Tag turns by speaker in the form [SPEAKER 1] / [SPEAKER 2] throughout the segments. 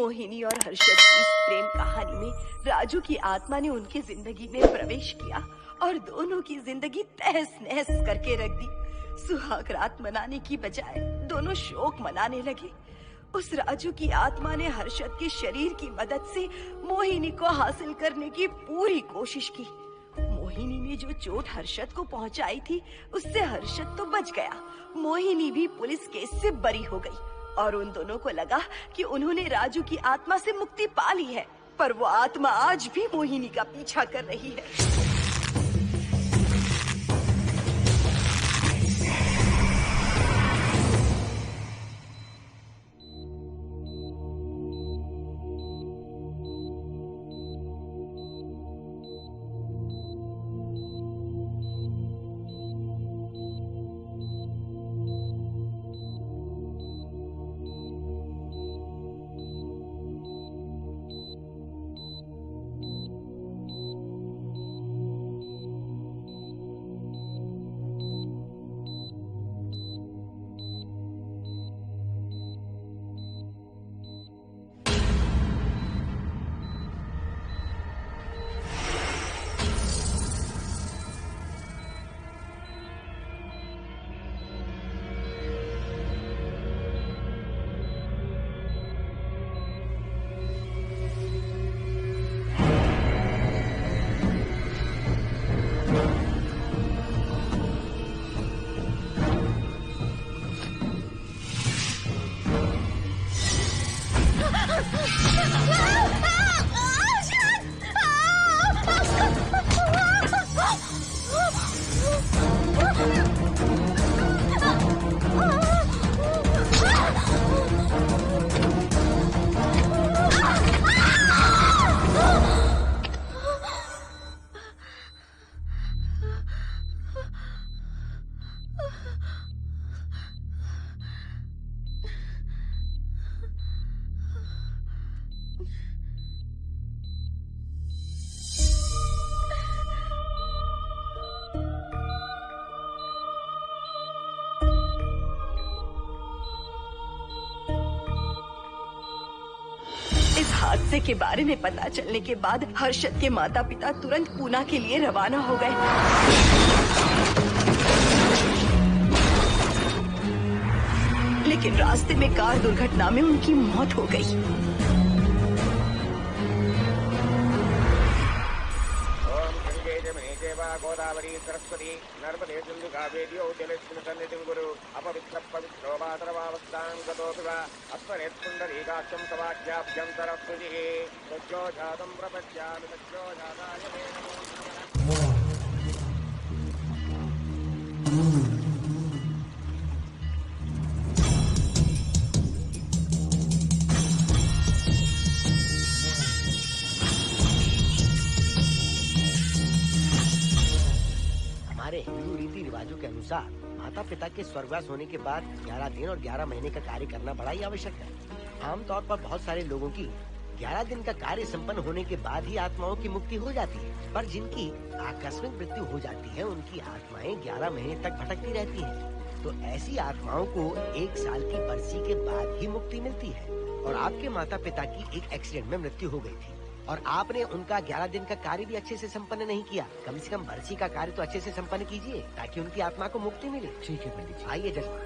[SPEAKER 1] मोहिनी और हर्षद की इस प्रेम कहानी में राजू की आत्मा ने उनकी जिंदगी में प्रवेश किया और दोनों की जिंदगी तहस नहस करके रख दी। सुहाग रात मनाने की बजाय दोनों शोक मनाने लगे। उस राजू की आत्मा ने हर्षद के शरीर की मदद से मोहिनी को हासिल करने की पूरी कोशिश की। मोहिनी ने जो चोट हर्षद को पहुंचाई थी उससे हर्षद तो बच गया, मोहिनी भी पुलिस केस से बरी हो गई और उन दोनों को लगा कि उन्होंने राजू की आत्मा से मुक्ति पा ली है, पर वो आत्मा आज भी मोहिनी का पीछा कर रही है। इस हादसे के बारे में पता चलने के बाद हर्षद के माता पिता तुरंत पूना के लिए रवाना हो गए। लेकिन रास्ते में कार दुर्घटना में उनकी मौत हो गई।
[SPEAKER 2] गोदावरी सरस्वती नर्मदे सिंधु कावेरी जलेस्मिन् सन्निधिं कुरु अपवित्र पवित्रो मातरवावस्थां गतोऽपि वा अस्मरेत्पुण्डरीकाक्षं तवाख्याभ्यन्तरस्तुतिः सज्जो जातं प्रपश्यामि सज्जो जाताय मे नमो नमः।
[SPEAKER 3] हमारे हिंदू रीति रिवाजों के अनुसार माता पिता के स्वर्गवास होने के बाद 11 दिन और 11 महीने का कार्य करना बड़ा ही आवश्यक है। आमतौर पर बहुत सारे लोगों की 11 दिन का कार्य संपन्न होने के बाद ही आत्माओं की मुक्ति हो जाती है, पर जिनकी आकस्मिक मृत्यु हो जाती है उनकी आत्माएं 11 महीने तक भटकती रहती हैं। तो ऐसी आत्माओं को 1 साल की बरसी के बाद ही मुक्ति मिलती है। और आपके माता पिता की एक एक्सीडेंट में मृत्यु हो गई थी और आपने उनका 11 दिन का कार्य भी अच्छे से संपन्न नहीं किया। कम से कम बरसी का कार्य तो अच्छे से संपन्न कीजिए ताकि उनकी आत्मा को मुक्ति मिले।
[SPEAKER 4] ठीक है पंडित जी।
[SPEAKER 3] आइए जजमान।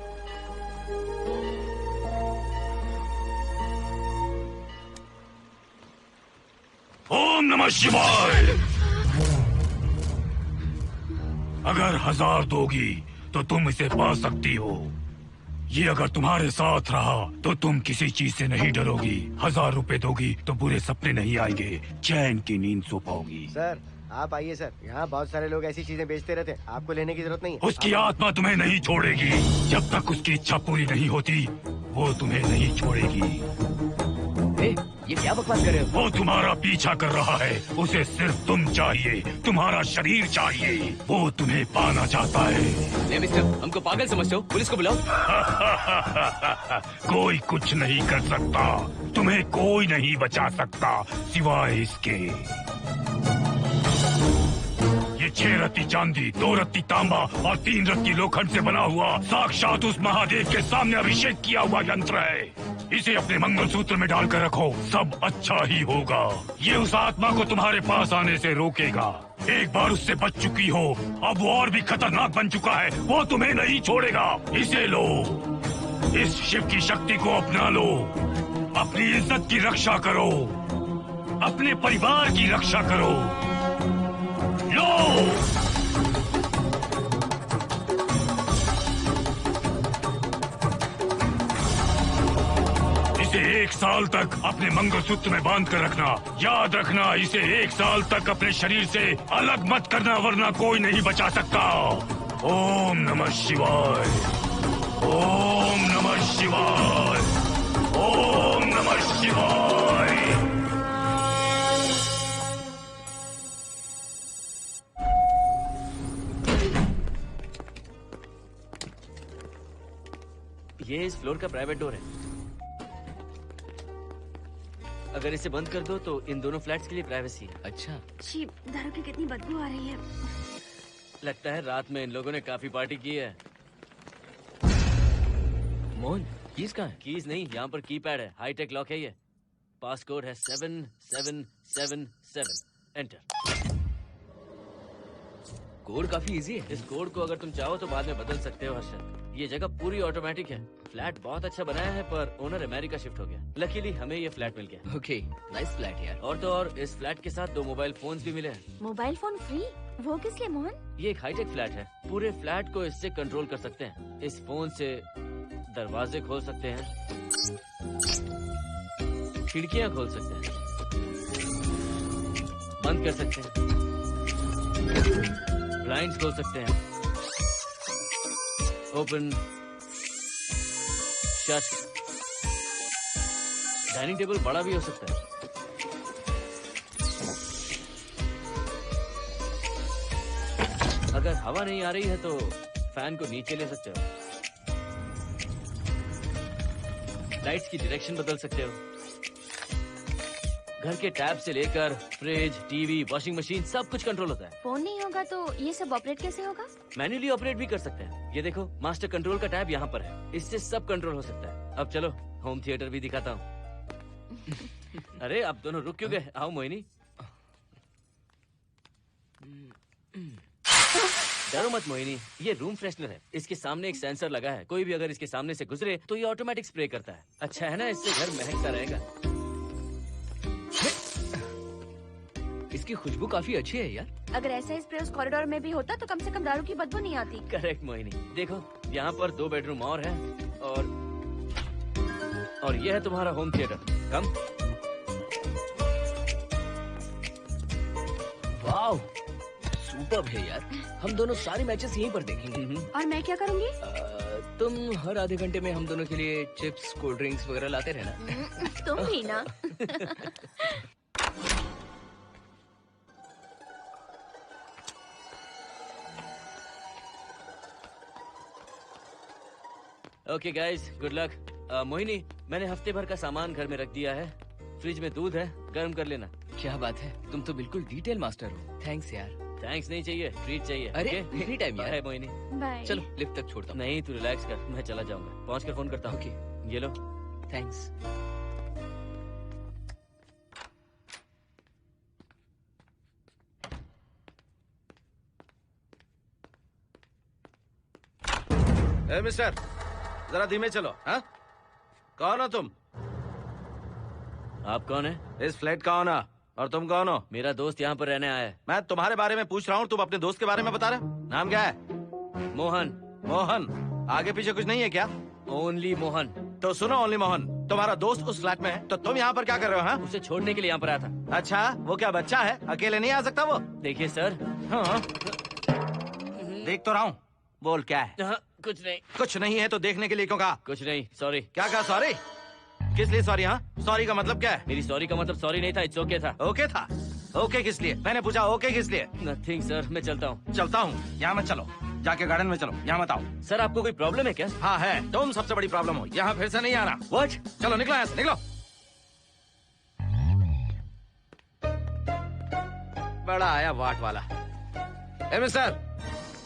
[SPEAKER 5] ओम नमः शिवाय। अगर 1000 दोगी तो तुम इसे पा सकती हो। ये अगर तुम्हारे साथ रहा तो तुम किसी चीज से नहीं डरोगी। 1000 रुपए दोगी तो बुरे सपने नहीं आएंगे, चैन की नींद सो पाओगी।
[SPEAKER 3] सर आप आइए सर, यहाँ बहुत सारे लोग ऐसी चीजें बेचते रहते हैं, आपको लेने की जरूरत नहीं है।
[SPEAKER 5] उसकी आत्मा तुम्हें नहीं छोड़ेगी जब तक उसकी इच्छा पूरी नहीं होती, वो तुम्हें नहीं छोड़ेगी।
[SPEAKER 4] ये क्या बकवास कर रहे हो?
[SPEAKER 5] वो तुम्हारा पीछा कर रहा है, उसे सिर्फ तुम चाहिए, तुम्हारा शरीर चाहिए, वो तुम्हें पाना चाहता है।
[SPEAKER 4] मिस्टर, हमको पागल समझते हो? पुलिस को बुलाओ।
[SPEAKER 5] कोई कुछ नहीं कर सकता, तुम्हें कोई नहीं बचा सकता सिवाय इसके। ये ये 6 रत्ती चांदी, 2 रत्ती तांबा और 3 रत्ती लोखंड से बना हुआ साक्षात उस महादेव के सामने अभिषेक किया हुआ यंत्र है। इसे अपने मंगलसूत्र में डालकर रखो, सब अच्छा ही होगा। ये उस आत्मा को तुम्हारे पास आने से रोकेगा। एक बार उससे बच चुकी हो, अब वो और भी खतरनाक बन चुका है, वो तुम्हें नहीं छोड़ेगा। इसे लो, इस शिव की शक्ति को अपना लो, अपनी इज्जत की रक्षा करो, अपने परिवार की रक्षा करो। लो! इसे 1 साल तक अपने मंगलसूत्र में बांध कर रखना। याद रखना, इसे 1 साल तक अपने शरीर से अलग मत करना, वरना कोई नहीं बचा सकता। ओम नमः शिवाय, ओम नमः शिवाय, ओम नमः शिवाय।
[SPEAKER 4] ये इस फ्लोर का प्राइवेट डोर है। अगर इसे बंद कर दो तो इन दोनों फ्लैट्स के लिए प्राइवेसी है।
[SPEAKER 6] अच्छा,
[SPEAKER 1] छी, दारू की कितनी बदबू आ रही है।
[SPEAKER 4] लगता है रात में इन लोगों ने काफी पार्टी की है।
[SPEAKER 6] मोहन कीज कहाँ है?
[SPEAKER 4] कीज नहीं, यहाँ पर कीपैड है, हाईटेक लॉक है ये। पास कोड है 7777। एंटर।
[SPEAKER 6] कोड काफी इजी है।
[SPEAKER 4] इस कोड को अगर तुम चाहो तो बाद में बदल सकते हो हर्षद। ये जगह पूरी ऑटोमेटिक है। फ्लैट बहुत अच्छा बनाया है, पर ओनर अमेरिका शिफ्ट हो गया। लकीली हमें ये फ्लैट मिल गया।
[SPEAKER 6] ओके, नाइस फ्लैट यार।
[SPEAKER 4] और तो और इस फ्लैट के साथ 2 मोबाइल फोन्स भी मिले हैं।
[SPEAKER 1] Mobile phone free? वो किस लिए मोहन?
[SPEAKER 4] ये एक हाईटेक फ्लैट है, पूरे फ्लैट को इससे कंट्रोल कर सकते हैं। इस फोन से दरवाजे खोल सकते हैं, खिड़कियां खोल सकते हैं, बंद कर सकते हैं, ब्लाइंड्स खोल सकते हैं, ओपन, शट। डाइनिंग टेबल बड़ा भी हो सकता है। अगर हवा नहीं आ रही है तो फैन को नीचे ले सकते हो। लाइट्स की डायरेक्शन बदल सकते हो। घर के टैब से लेकर फ्रिज, टीवी, वॉशिंग मशीन सब कुछ कंट्रोल होता है।
[SPEAKER 1] फोन नहीं होगा तो ये सब ऑपरेट कैसे होगा?
[SPEAKER 4] मैन्युअली ऑपरेट भी कर सकते हैं। ये देखो, मास्टर कंट्रोल का टैब यहाँ पर है, इससे सब कंट्रोल हो सकता है। अब चलो होम थिएटर भी दिखाता हूँ। अरे आप दोनों रुक क्यों गए? आओ मोहिनी। डरो मत मोहिनी, ये रूम फ्रेशनर है। इसके सामने एक सेंसर लगा है, कोई भी अगर इसके सामने से गुजरे तो ये ऑटोमेटिक स्प्रे करता है। अच्छा है ना, इससे घर महकता रहेगा।
[SPEAKER 6] इसकी खुशबू काफी अच्छी है यार।
[SPEAKER 1] अगर ऐसा ही स्प्रे उस कॉरिडोर में भी होता तो कम से कम दारू की बदबू नहीं आती।
[SPEAKER 4] करेक्ट मोहिनी। देखो यहाँ पर 2 बेडरूम और है, और ये है तुम्हारा होम थिएटर। कम।
[SPEAKER 6] वाओ, सुपर्ब है यार। हम दोनों सारे मैचेस यहीं पर देखेंगे।
[SPEAKER 1] और मैं क्या करूँगी?
[SPEAKER 6] तुम हर आधे घंटे में हम दोनों के लिए चिप्स, कोल्ड ड्रिंक्स वगैरह लाते रहना।
[SPEAKER 1] तुम भी ना।
[SPEAKER 4] Okay guys, good luck. Mohini, मैंने हफ्ते भर का सामान घर में रख दिया है। फ्रिज में दूध है, गर्म कर लेना।
[SPEAKER 6] क्या बात है, तुम तो बिल्कुल डिटेल मास्टर हो। थैंक्स यार।
[SPEAKER 4] थैंक्स नहीं चाहिए, ट्रीट चाहिए।
[SPEAKER 6] अरे
[SPEAKER 4] okay?
[SPEAKER 6] एनी टाइम यार।
[SPEAKER 4] बाय मोहिनी।
[SPEAKER 1] बाय।
[SPEAKER 6] चलो लिफ्ट तक छोड़ता हूँ।
[SPEAKER 4] नहीं, तू रिलैक्स कर, मैं चला जाऊंगा। पहुंच कर फोन करता हूँ।
[SPEAKER 6] ओके,
[SPEAKER 4] ये लो।
[SPEAKER 6] थैंक्स।
[SPEAKER 7] ए मिस्टर, जरा धीमे चलो। हाँ, कौन हो तुम?
[SPEAKER 4] आप कौन है?
[SPEAKER 7] इस फ्लैट का ओनर। और तुम कौन हो?
[SPEAKER 4] मेरा दोस्त यहाँ पर रहने आया है।
[SPEAKER 7] मैं तुम्हारे बारे में पूछ रहा हूँ, तुम अपने दोस्त के बारे में बता रहे हो। नाम क्या है?
[SPEAKER 4] मोहन।
[SPEAKER 7] मोहन? आगे पीछे कुछ नहीं है क्या?
[SPEAKER 4] ओनली मोहन।
[SPEAKER 7] तो सुनो ओनली मोहन, तुम्हारा दोस्त उस फ्लैट में है, तो तुम यहाँ पर क्या कर रहे हो? हाँ?
[SPEAKER 4] उसे छोड़ने के लिए यहाँ पर आया था।
[SPEAKER 7] अच्छा, वो क्या बच्चा है? अकेले नहीं आ सकता वो?
[SPEAKER 4] देखिए सर।
[SPEAKER 7] हाँ, देख तो रहा हूँ। बोल क्या है?
[SPEAKER 4] हाँ, कुछ नहीं।
[SPEAKER 7] कुछ नहीं है तो देखने के लिए क्यों कहा?
[SPEAKER 4] कुछ नहीं, सॉरी।
[SPEAKER 7] क्या कहा सॉरी? किस लिए सॉरी? हाँ, सॉरी का मतलब क्या है?
[SPEAKER 4] मेरी सॉरी का मतलब सॉरी नहीं था, इट्स ओके था।
[SPEAKER 7] ओके था? ओके किस लिए? मैंने पूछा ओके किस लिए?
[SPEAKER 4] नथिंग सर, मैं चलता हूँ।
[SPEAKER 7] चलता हूँ? यहाँ मत चलो, जाके गार्डन में चलो। यहाँ मत आओ।
[SPEAKER 4] सर आपको कोई प्रॉब्लम है क्या?
[SPEAKER 7] हाँ है, तुम सबसे बड़ी प्रॉब्लम हो। यहाँ फिर से नहीं आना।
[SPEAKER 4] व्हाट?
[SPEAKER 7] चलो निकलो यहाँ से, निकलो। बड़ा आया वाट वाला। ए मिस्टर,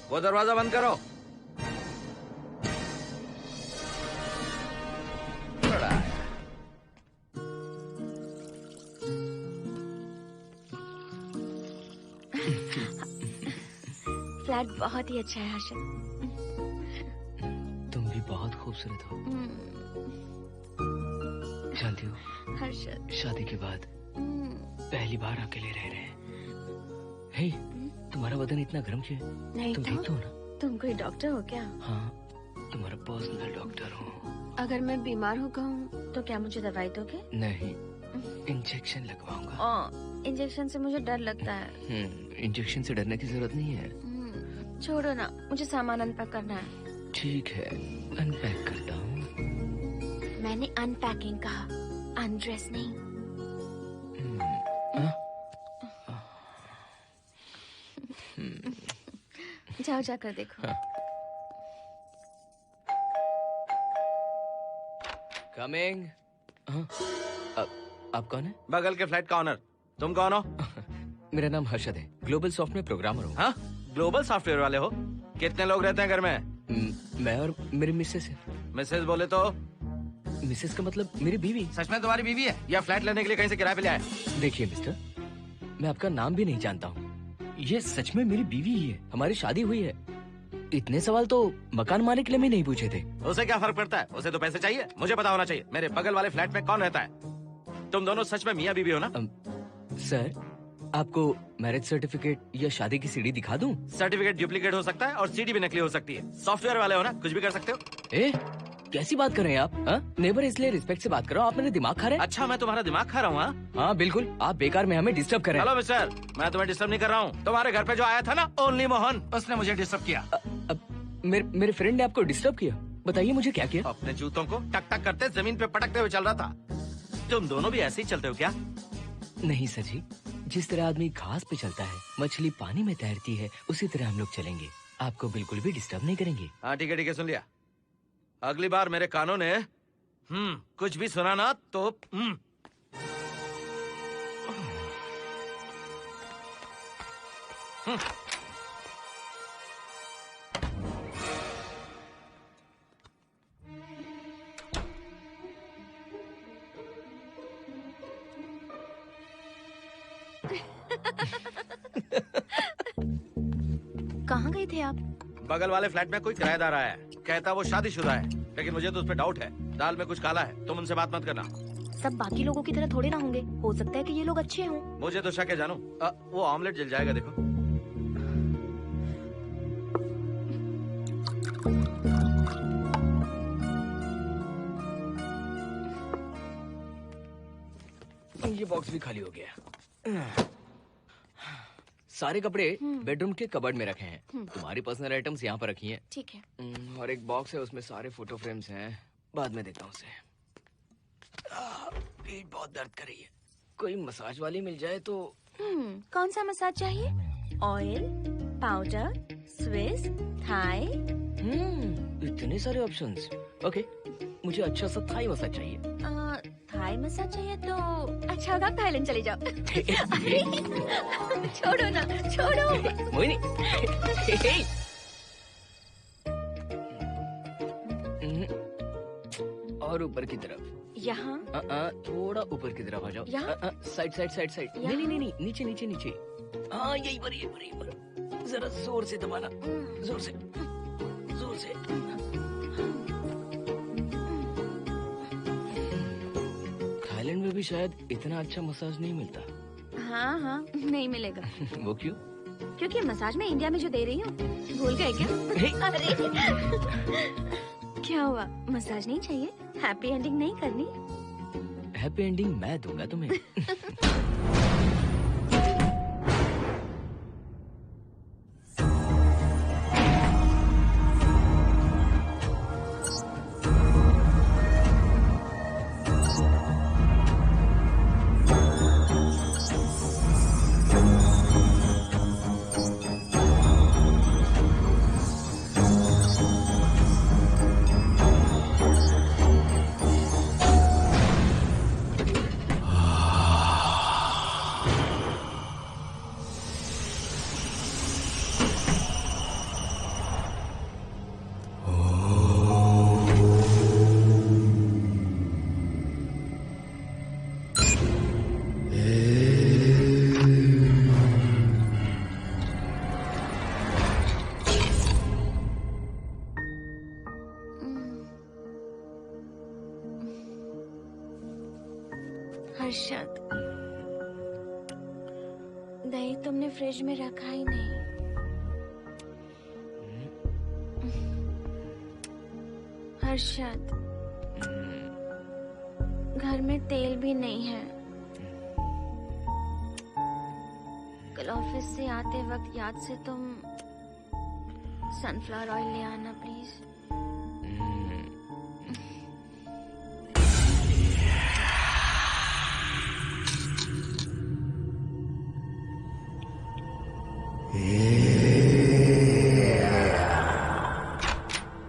[SPEAKER 7] वो दरवाजा बंद करो। बड़ा आया।
[SPEAKER 1] फ्लैट बहुत ही अच्छा है हर्षद।
[SPEAKER 6] तुम भी बहुत खूबसूरत हो। जानती हो,
[SPEAKER 1] हर्षद
[SPEAKER 6] शादी के बाद पहली बार अकेले रह रहे हैं। हे, तुम्हारा बदन इतना गर्म क्यों है?
[SPEAKER 1] नहीं
[SPEAKER 6] तुम
[SPEAKER 1] तो
[SPEAKER 6] ठीक तो हो ना?
[SPEAKER 1] तुम कोई डॉक्टर हो क्या?
[SPEAKER 6] हाँ, तुम्हारा पर्सनल डॉक्टर हूँ।
[SPEAKER 1] अगर मैं बीमार हो गऊँ तो क्या मुझे दवाई दोगे?
[SPEAKER 6] नहीं, इंजेक्शन लगवाऊंगा।
[SPEAKER 1] इंजेक्शन से मुझे डर लगता है।
[SPEAKER 6] इंजेक्शन से डरने की जरूरत नहीं है।
[SPEAKER 1] छोड़ो ना, मुझे सामान अनपैक करना है।
[SPEAKER 6] ठीक है, अनपैक करता हूँ।
[SPEAKER 1] मैंने अनपैकिंग कहा, अनड्रेस नहीं। जाओ जाकर देखो।
[SPEAKER 6] कमिंग। आप कौन है?
[SPEAKER 7] बगल के फ्लैट का ऑनर। तुम कौन हो?
[SPEAKER 6] मेरा नाम हर्षद है, ग्लोबल सॉफ्टवेयर प्रोग्रामर हूँ।
[SPEAKER 7] हाँ, ग्लोबल सॉफ्टवेयर वाले हो? कितने लोग रहते हैं घर में?
[SPEAKER 6] मैं और मेरी मिसेस है।
[SPEAKER 7] मिसेज बोले तो?
[SPEAKER 6] मिसेस का मतलब मेरी बीवी।
[SPEAKER 7] सच में तुम्हारी बीवी है या फ्लैट लेने के लिए कहीं से किराए पे ले आए?
[SPEAKER 6] देखिए मिस्टर, मैं आपका नाम भी नहीं जानता हूँ। ये सच में मेरी बीवी ही है, हमारी शादी हुई है। इतने सवाल तो मकान मालिक ने भी नहीं पूछे थे।
[SPEAKER 7] उसे क्या फर्क पड़ता है? उसे तो पैसे चाहिए, मुझे पता होना चाहिए। मेरे बगल वाले फ्लैट में कौन रहता है? तुम दोनों सच में मियाँ बीवी हो ना?
[SPEAKER 6] सर, आपको मैरिज सर्टिफिकेट या शादी की सीडी दिखा दूं?
[SPEAKER 7] सर्टिफिकेट डुप्लीकेट हो सकता है और सीडी भी नकली हो सकती है। सॉफ्टवेयर वाले हो ना, कुछ भी कर सकते हो।
[SPEAKER 6] ए, कैसी बात कर रहे हैं आप? नेबर, इसलिए रिस्पेक्ट से बात करो। आप मेरे दिमाग खा रहे हैं?
[SPEAKER 7] अच्छा, मैं तुम्हारा दिमाग खा रहा हूँ?
[SPEAKER 6] हाँ बिल्कुल, आप बेकार में हमें डिस्टर्ब कर रहे हैं।
[SPEAKER 7] हेलो मिस्टर, मैं तुम्हें डिस्टर्ब नहीं कर रहा हूँ। तुम्हारे घर पे जो आया था ना, ओनली मोहन, उसने मुझे डिस्टर्ब किया।
[SPEAKER 6] मेरे फ्रेंड ने आपको डिस्टर्ब किया? बताइए मुझे क्या किया?
[SPEAKER 7] अपने जूतों को टक टक करते जमीन पे पटकते हुए चल रहा था। तुम दोनों भी ऐसे ही चलते हो क्या?
[SPEAKER 6] नहीं सर जी, जिस तरह आदमी घास पे चलता है, मछली पानी में तैरती है, उसी तरह हम लोग चलेंगे। आपको बिल्कुल भी डिस्टर्ब नहीं करेंगे।
[SPEAKER 7] हाँ ठीक है, सुन लिया। अगली बार मेरे कानों ने कुछ भी सुना ना तो
[SPEAKER 1] कहाँ गए थे आप?
[SPEAKER 7] बगल वाले फ्लैट में कोई किराएदार आया है, कहता वो शादीशुदा है, लेकिन मुझे तो उस पर डाउट है। दाल में कुछ काला है, तुम उनसे बात मत करना।
[SPEAKER 1] सब बाकी लोगों की तरह थोड़े ना होंगे, हो सकता है कि ये लोग अच्छे हों।
[SPEAKER 7] मुझे तो शक है जानू। वो ऑमलेट जल जाएगा, देखो।
[SPEAKER 6] ये बॉक्स भी खाली हो गया। सारे कपड़े बेडरूम के कबर्ड में रखे हैं। तुम्हारी पर्सनल आइटम्स यहाँ पर रखी हैं।
[SPEAKER 1] ठीक है।
[SPEAKER 6] और एक बॉक्स है, उसमें सारे फोटो फ्रेम्स हैं। बाद में देता हूँ उसे। पीठ बहुत दर्द कर रही है, कोई मसाज वाली मिल जाए तो।
[SPEAKER 1] कौन सा मसाज चाहिए? Oil, powder, Swiss, Thai?
[SPEAKER 6] इतने सारे ऑप्शंस। ओके, मुझे अच्छा सा थाई मसाज चाहिए।
[SPEAKER 1] थाई मसाज चाहिए तो अच्छा होगा थाईलैंड चले जाओ। अरे, छोड़ो ना, छोड़ो।
[SPEAKER 6] मोहिनी। और ऊपर की तरफ।
[SPEAKER 1] यहाँ?
[SPEAKER 6] थोड़ा ऊपर की तरफ आ जाओ।
[SPEAKER 1] यहाँ?
[SPEAKER 6] Side side side side. नहीं नहीं नहीं, नीचे नीचे नीचे। हाँ यही पर, यही पर, यही पर। जरा जोर से दबाना, जोर से, जोर से। थाईलैंड में भी शायद इतना अच्छा मसाज नहीं मिलता।
[SPEAKER 1] हाँ हाँ, नहीं मिलेगा।
[SPEAKER 6] वो क्यों?
[SPEAKER 1] क्योंकि मसाज मैं इंडिया में जो दे रही हूँ, भूल गए क्या? अरे क्या हुआ, मसाज नहीं चाहिए? हैप्पी एंडिंग नहीं करनी?
[SPEAKER 6] हैप्पी एंडिंग मैं दूंगा तुम्हें।
[SPEAKER 8] हर्षद, दही तुमने फ्रिज में रखा ही नहीं। हर्षद, घर में तेल भी नहीं है। कल ऑफिस से आते वक्त याद से तुम सनफ्लावर ऑयल ले आना प्लीज।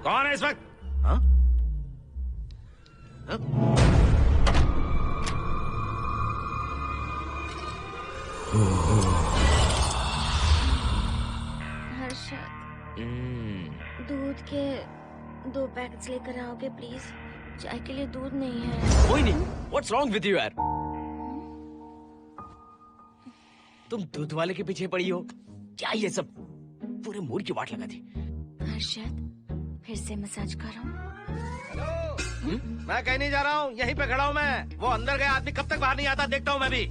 [SPEAKER 7] कौन है इस वक्त? हाँ? हाँ?
[SPEAKER 8] हर्षद, दूध के 2 पैकेट्स लेकर आओगे प्लीज? चाय के लिए दूध नहीं है।
[SPEAKER 6] कोई नहीं। व्हाट्स रॉन्ग विद यू यार? तुम दूध वाले के पीछे पड़ी हो क्या? ये सब पूरे मूड की वाट लगा दी।
[SPEAKER 8] हर्षद, फिर से मसाज करो।
[SPEAKER 7] मैं कहीं नहीं जा रहा हूँ, यहीं पे खड़ा हूँ मैं। वो अंदर गया आदमी कब तक बाहर नहीं आता देखता हूँ मैं भी।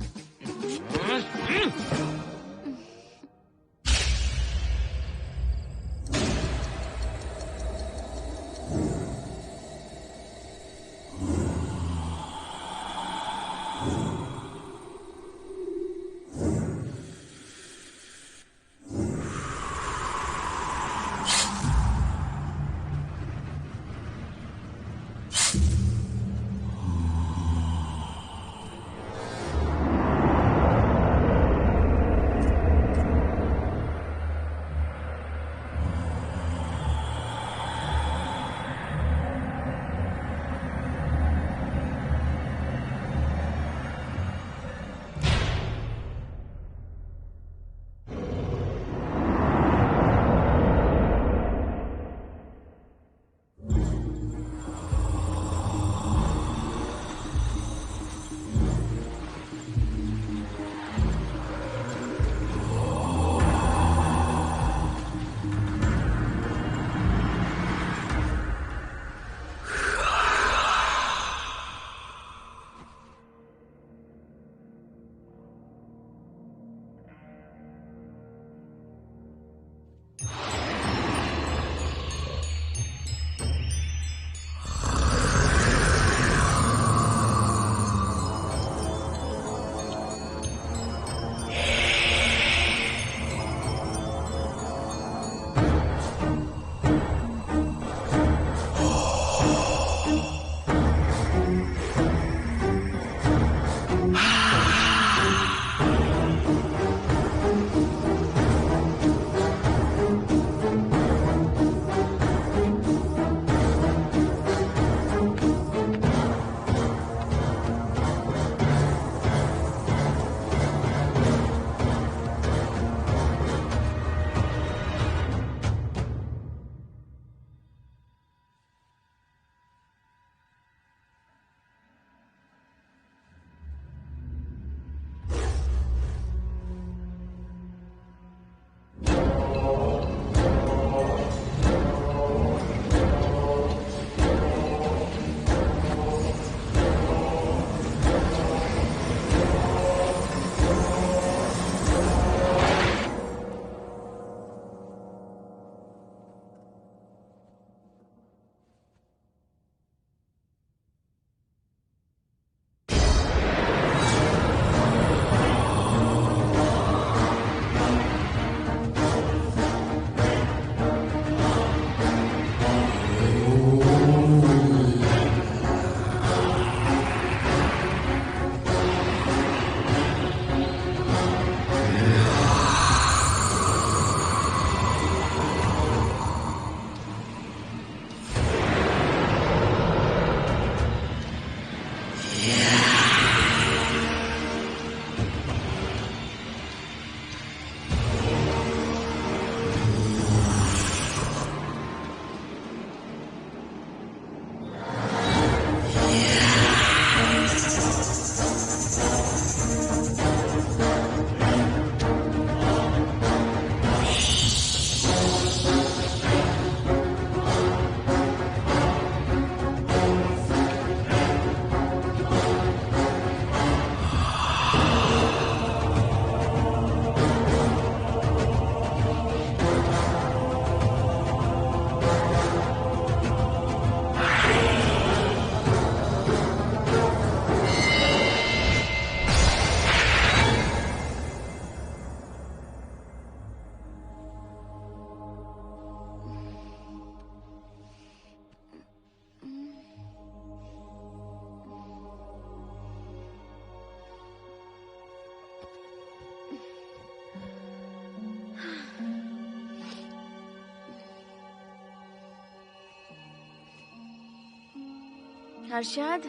[SPEAKER 8] हर्षद,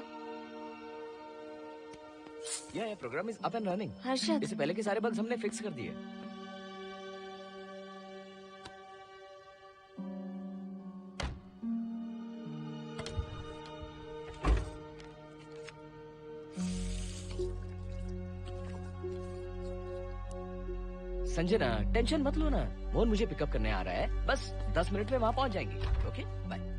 [SPEAKER 6] ये program is up and running.
[SPEAKER 8] Harshad,
[SPEAKER 6] इससे पहले के सारे बग्स हमने फिक्स कर दिए। संजना, टेंशन मत लो ना। मोहन मुझे पिकअप करने आ रहा है, बस 10 मिनट में वहां पहुंच जाएंगे। Okay, bye.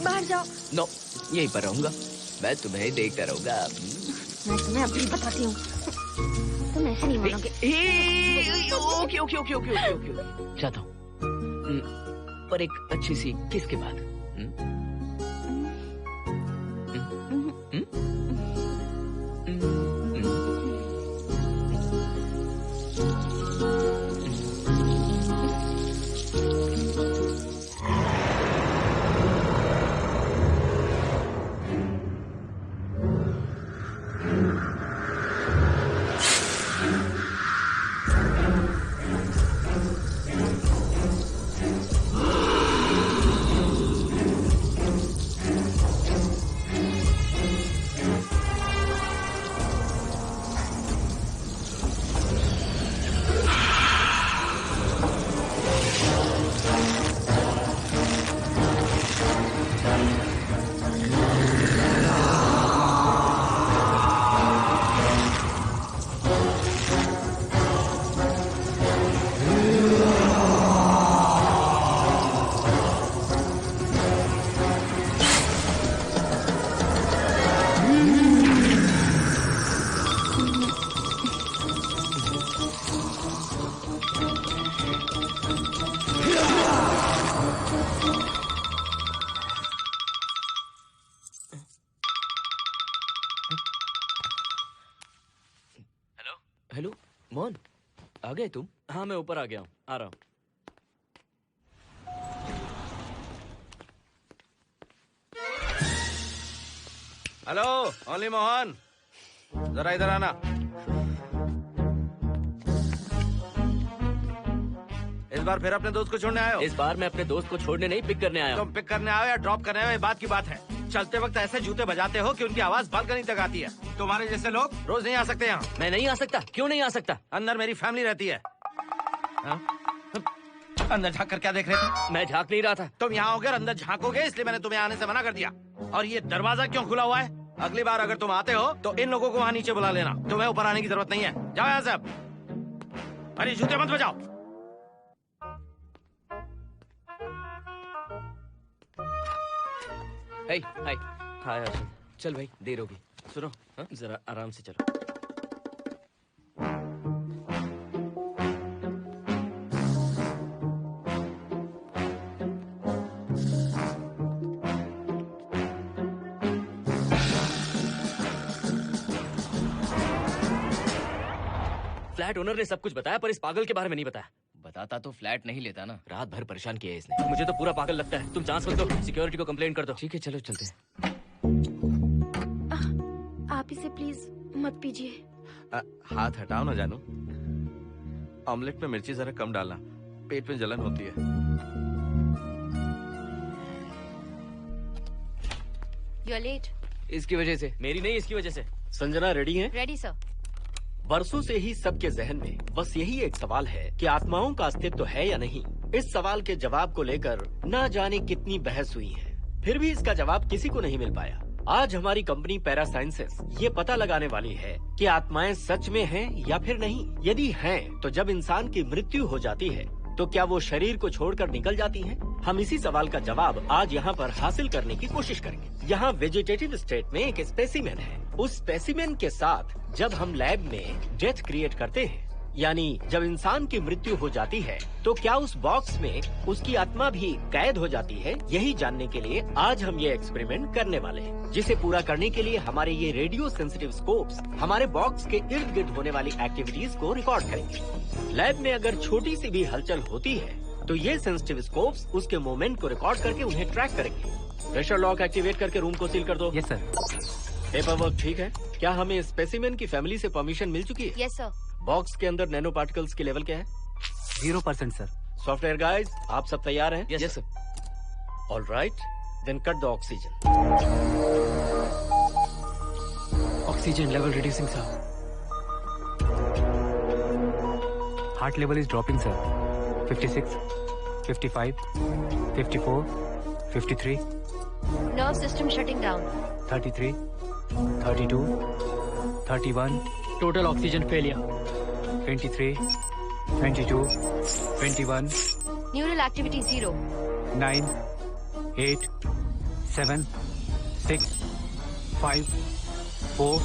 [SPEAKER 8] बाहर जाओ।
[SPEAKER 6] नो, यहीं पर रहूंगा। मैं तुम्हें देखता रहूंगा।
[SPEAKER 8] मैं तुम्हें अभी बताती हूँ, तुम ऐसे नहीं मानोगे।
[SPEAKER 6] Okay okay okay okay okay okay, जाता हूँ, पर एक अच्छी सी किस के बाद। हेलो मोहन, आ गए तुम?
[SPEAKER 4] हाँ, मैं ऊपर आ गया हूँ, आ रहा हूँ।
[SPEAKER 7] हेलो, ओनली मोहन, जरा इधर आना। इस बार फिर अपने दोस्त को छोड़ने आए हो?
[SPEAKER 4] इस बार मैं अपने दोस्त को छोड़ने नहीं, पिक करने आया हूँ।
[SPEAKER 7] तुम पिक करने आए हो या ड्रॉप करने आए हो, ये बात की बात है। चलते वक्त ऐसे जूते बजाते हो कि उनकी आवाज बालकनी तक आती है। तुम्हारे जैसे लोग रोज नहीं आ सकते यहाँ।
[SPEAKER 4] मैं नहीं आ सकता। क्यों नहीं आ सकता?
[SPEAKER 7] अंदर मेरी फैमिली रहती है। अंदर झाँक कर क्या देख रहे थे?
[SPEAKER 4] मैं झाँक नहीं रहा था।
[SPEAKER 7] तुम यहाँ होकर अंदर झाँकोगे, इसलिए मैंने तुम्हें आने से मना कर दिया। और ये दरवाजा क्यों खुला हुआ है? अगली बार अगर तुम आते हो तो इन लोगों को वहाँ नीचे बुला लेना। तुम्हें ऊपर आने की जरूरत नहीं है। जाओ यहाँ से अब। अरे जूते मत बजाओ।
[SPEAKER 6] हाय हाय।
[SPEAKER 4] हाय हर्षद।
[SPEAKER 6] चल भाई, देर होगी।
[SPEAKER 4] सुनो,
[SPEAKER 6] हाँ?
[SPEAKER 4] जरा आराम से चलो। फ्लैट ओनर ने सब कुछ बताया पर इस पागल के बारे में नहीं बताया।
[SPEAKER 6] बताता तो फ्लैट नहीं लेता ना। रात भर परेशान किया है इसने।
[SPEAKER 4] मुझे तो पूरा पागल लगता है। तुम चांस मत दो, सिक्योरिटी को कंप्लेंट कर दो।
[SPEAKER 6] ठीक है, चलो चलते हैं।
[SPEAKER 8] आप इसे प्लीज मत पीजिए।
[SPEAKER 7] हाथ हटाओ ना जानू। ऑमलेट में मिर्ची जरा कम डालना, पेट में जलन होती है।
[SPEAKER 8] You are late.
[SPEAKER 6] इसकी वजह से।
[SPEAKER 4] मेरी नहीं, इसकी वजह से।
[SPEAKER 9] संजना रेडी है?
[SPEAKER 8] Ready sir.
[SPEAKER 9] बरसों से ही सबके जहन में बस यही एक सवाल है कि आत्माओं का अस्तित्व है या नहीं। इस सवाल के जवाब को लेकर ना जाने कितनी बहस हुई है, फिर भी इसका जवाब किसी को नहीं मिल पाया। आज हमारी कंपनी पैरा साइंसेस ये पता लगाने वाली है कि आत्माएं सच में हैं या फिर नहीं। यदि हैं, तो जब इंसान की मृत्यु हो जाती है तो क्या वो शरीर को छोड़कर निकल जाती हैं? हम इसी सवाल का जवाब आज यहाँ पर हासिल करने की कोशिश करेंगे। यहाँ वेजिटेटिव स्टेट में एक स्पेसिमेन है। उस स्पेसिमेन के साथ जब हम लैब में डेथ क्रिएट करते हैं, यानी जब इंसान की मृत्यु हो जाती है, तो क्या उस बॉक्स में उसकी आत्मा भी कैद हो जाती है? यही जानने के लिए आज हम ये एक्सपेरिमेंट करने वाले हैं, जिसे पूरा करने के लिए हमारे ये रेडियो सेंसिटिव स्कोप्स हमारे बॉक्स के इर्द गिर्द होने वाली एक्टिविटीज को रिकॉर्ड करेंगे। लैब में अगर छोटी सी भी हलचल होती है तो ये सेंसिटिव स्कोप्स उसके मूवमेंट को रिकॉर्ड करके उन्हें ट्रैक करेंगे। प्रेशर लॉक एक्टिवेट करके रूम को सील कर दो।
[SPEAKER 6] Yes sir.
[SPEAKER 9] पेपर वर्क ठीक है? क्या हमें स्पेसिमेन की फैमिली से परमिशन मिल चुकी है?
[SPEAKER 8] Yes sir.
[SPEAKER 9] बॉक्स के अंदर नैनो पार्टिकल्स की लेवल क्या है?
[SPEAKER 6] 0% सर।
[SPEAKER 9] सॉफ्टवेयर गाइस, आप सब तैयार हैं?
[SPEAKER 6] Yes sir.
[SPEAKER 9] All right, then cut the oxygen.
[SPEAKER 6] Oxygen level reducing sir. Heart level is dropping sir. 56, 55, 54, 53,
[SPEAKER 8] nerve system shutting down.
[SPEAKER 6] 33, 32, 31. Total oxygen failure. 23, 22, 21,
[SPEAKER 8] neural activity 0।
[SPEAKER 6] 9, 8, 7, 6, 5, 4,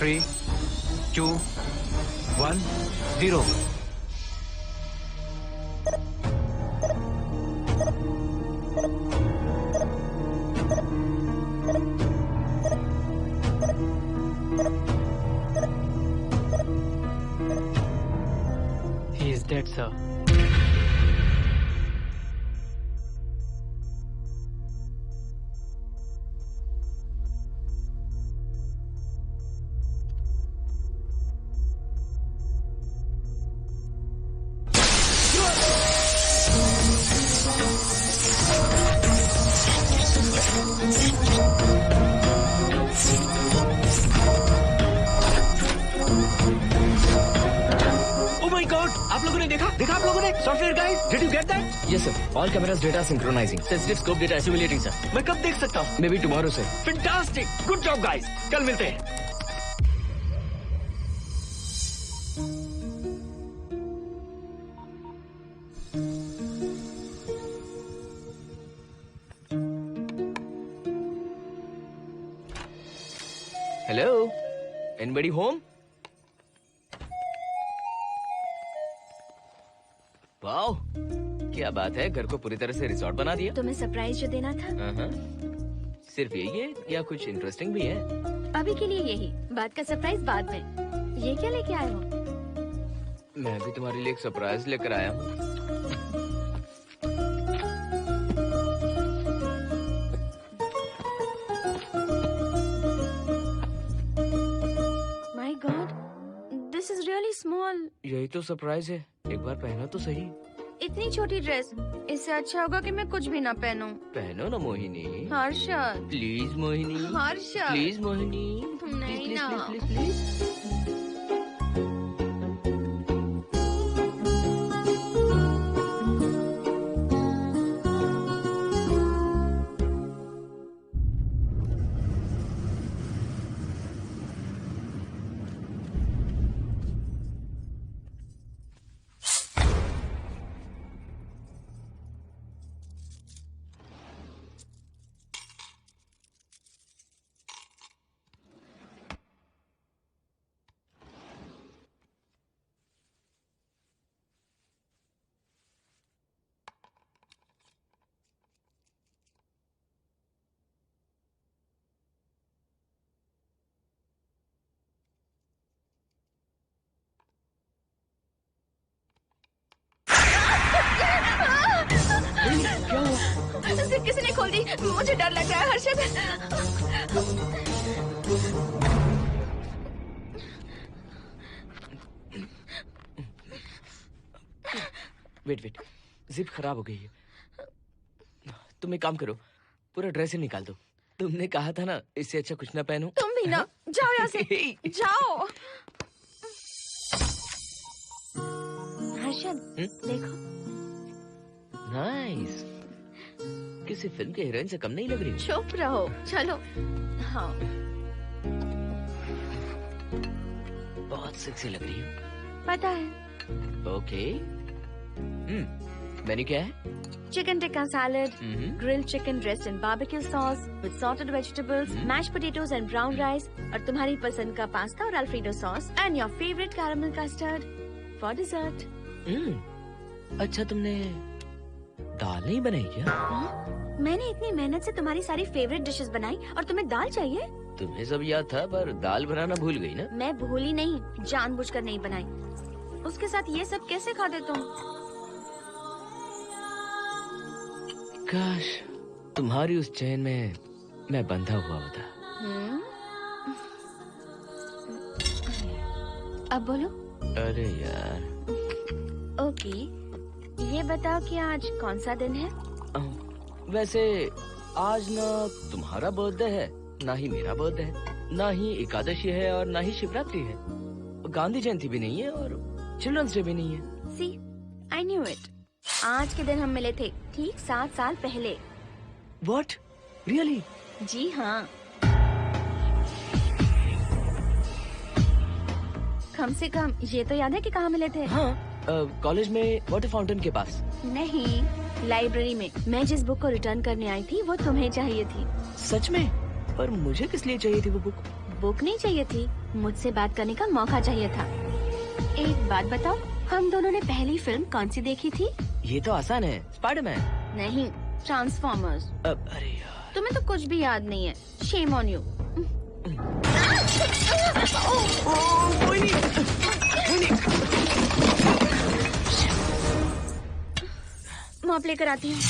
[SPEAKER 6] 3, 2, 1, 0. He is dead, sir.
[SPEAKER 9] आप लोगों ने देखा आप लोगों ने? Software guys, did you get that?
[SPEAKER 6] Yes, sir. All cameras data synchronizing.
[SPEAKER 4] Sensitive scope data assimilating sir.
[SPEAKER 9] मैं कब देख सकता हूँ?
[SPEAKER 6] Maybe tomorrow, sir.
[SPEAKER 9] Fantastic, good job guys, कल मिलते हैं।
[SPEAKER 6] Hello? Anybody home? वाओ, क्या बात है, घर को पूरी तरह से रिसोर्ट बना दिया।
[SPEAKER 8] तुम्हें सरप्राइज जो देना था।
[SPEAKER 6] सिर्फ यही है या कुछ इंटरेस्टिंग भी है?
[SPEAKER 8] अभी के लिए यही, बाद का सरप्राइज बाद में। ये क्या लेके आए हो?
[SPEAKER 6] मैं भी तुम्हारे लिए एक सरप्राइज लेकर आया हूँ।
[SPEAKER 8] My God, this is really small.
[SPEAKER 6] यही तो सरप्राइज है, एक बार पहना तो सही।
[SPEAKER 8] इतनी छोटी ड्रेस, इससे अच्छा होगा कि मैं कुछ भी ना पहनूं।
[SPEAKER 6] पहनो ना मोहिनी।
[SPEAKER 8] हर्षद,
[SPEAKER 6] प्लीज मोहिनी।
[SPEAKER 8] हर्षद,
[SPEAKER 6] प्लीज मोहिनी।
[SPEAKER 8] नहीं
[SPEAKER 6] प्लीज
[SPEAKER 8] ना।
[SPEAKER 6] Please please please.
[SPEAKER 8] जिप किसी ने खोल दी। मुझे डर लग रहा है हर्षद।
[SPEAKER 6] वेट, जिप खराब हो गई है। तुम एक काम करो, पूरा ड्रेस ही निकाल दो। तुमने कहा था ना इससे अच्छा कुछ ना पहनो।
[SPEAKER 8] तुम भी ना, जाओ यहाँ से, जाओ। हर्षद, देखो।
[SPEAKER 6] नाइस। किसी फिल्म के हीरोइन से कम नहीं लग रही।
[SPEAKER 8] चुप रहो, चलो। हाँ,
[SPEAKER 6] बहुत सेक्सी लग रही हो।
[SPEAKER 8] पता है।
[SPEAKER 6] ओके। मेन्यू क्या है?
[SPEAKER 8] Chicken tikka salad, grilled chicken dressed in barbecue sauce with salted vegetables, mashed potatoes and brown rice, और तुम्हारी पसंद का पास्ता और alfredo sauce, and your favorite caramel custard for dessert.
[SPEAKER 6] अच्छा, तुमने दाल नहीं बनाई क्या?
[SPEAKER 8] मैंने इतनी मेहनत से तुम्हारी सारी फेवरेट डिशेस बनाई और तुम्हें दाल चाहिए?
[SPEAKER 6] तुम्हें सब याद था पर दाल बनाना भूल गई ना?
[SPEAKER 8] मैं भूली नहीं, जानबूझकर नहीं बनाई। उसके साथ ये सब कैसे खाते तुम?
[SPEAKER 6] काश तुम्हारी उस चैन में मैं बंधा हुआ होता।
[SPEAKER 8] अब बोलो।
[SPEAKER 6] अरे यार।
[SPEAKER 8] ओके, ये बताओ कि आज कौन सा दिन है?
[SPEAKER 6] वैसे आज ना तुम्हारा बर्थडे है, ना ही मेरा बर्थडे है, ना ही एकादशी है और ना ही शिवरात्रि है, गांधी जयंती भी नहीं है और चिल्ड्रंस डे भी नहीं है।
[SPEAKER 8] सी, आई न्यू इट। आज के दिन हम मिले थे, ठीक 7 साल पहले।
[SPEAKER 6] What? Really?
[SPEAKER 8] जी हाँ। कम से कम ये तो याद है कि कहाँ मिले थे?
[SPEAKER 6] हाँ, कॉलेज में वाटर फाउंटेन के पास।
[SPEAKER 8] नहीं, लाइब्रेरी में। मैं जिस बुक को रिटर्न करने आई थी वो तुम्हें चाहिए थी।
[SPEAKER 6] सच में? पर मुझे किस लिए चाहिए थी वो बुक?
[SPEAKER 8] बुक नहीं चाहिए थी, मुझसे बात करने का मौका चाहिए था। एक बात बताओ, हम दोनों ने पहली फिल्म कौन सी देखी थी?
[SPEAKER 6] ये तो आसान है, स्पाइडरमैन।
[SPEAKER 8] नहीं, ट्रांसफॉर्मर्स।
[SPEAKER 6] अरे यार,
[SPEAKER 8] तुम्हें तो कुछ भी याद नहीं है। Shame on you. मॉप लेकर आती हूँ।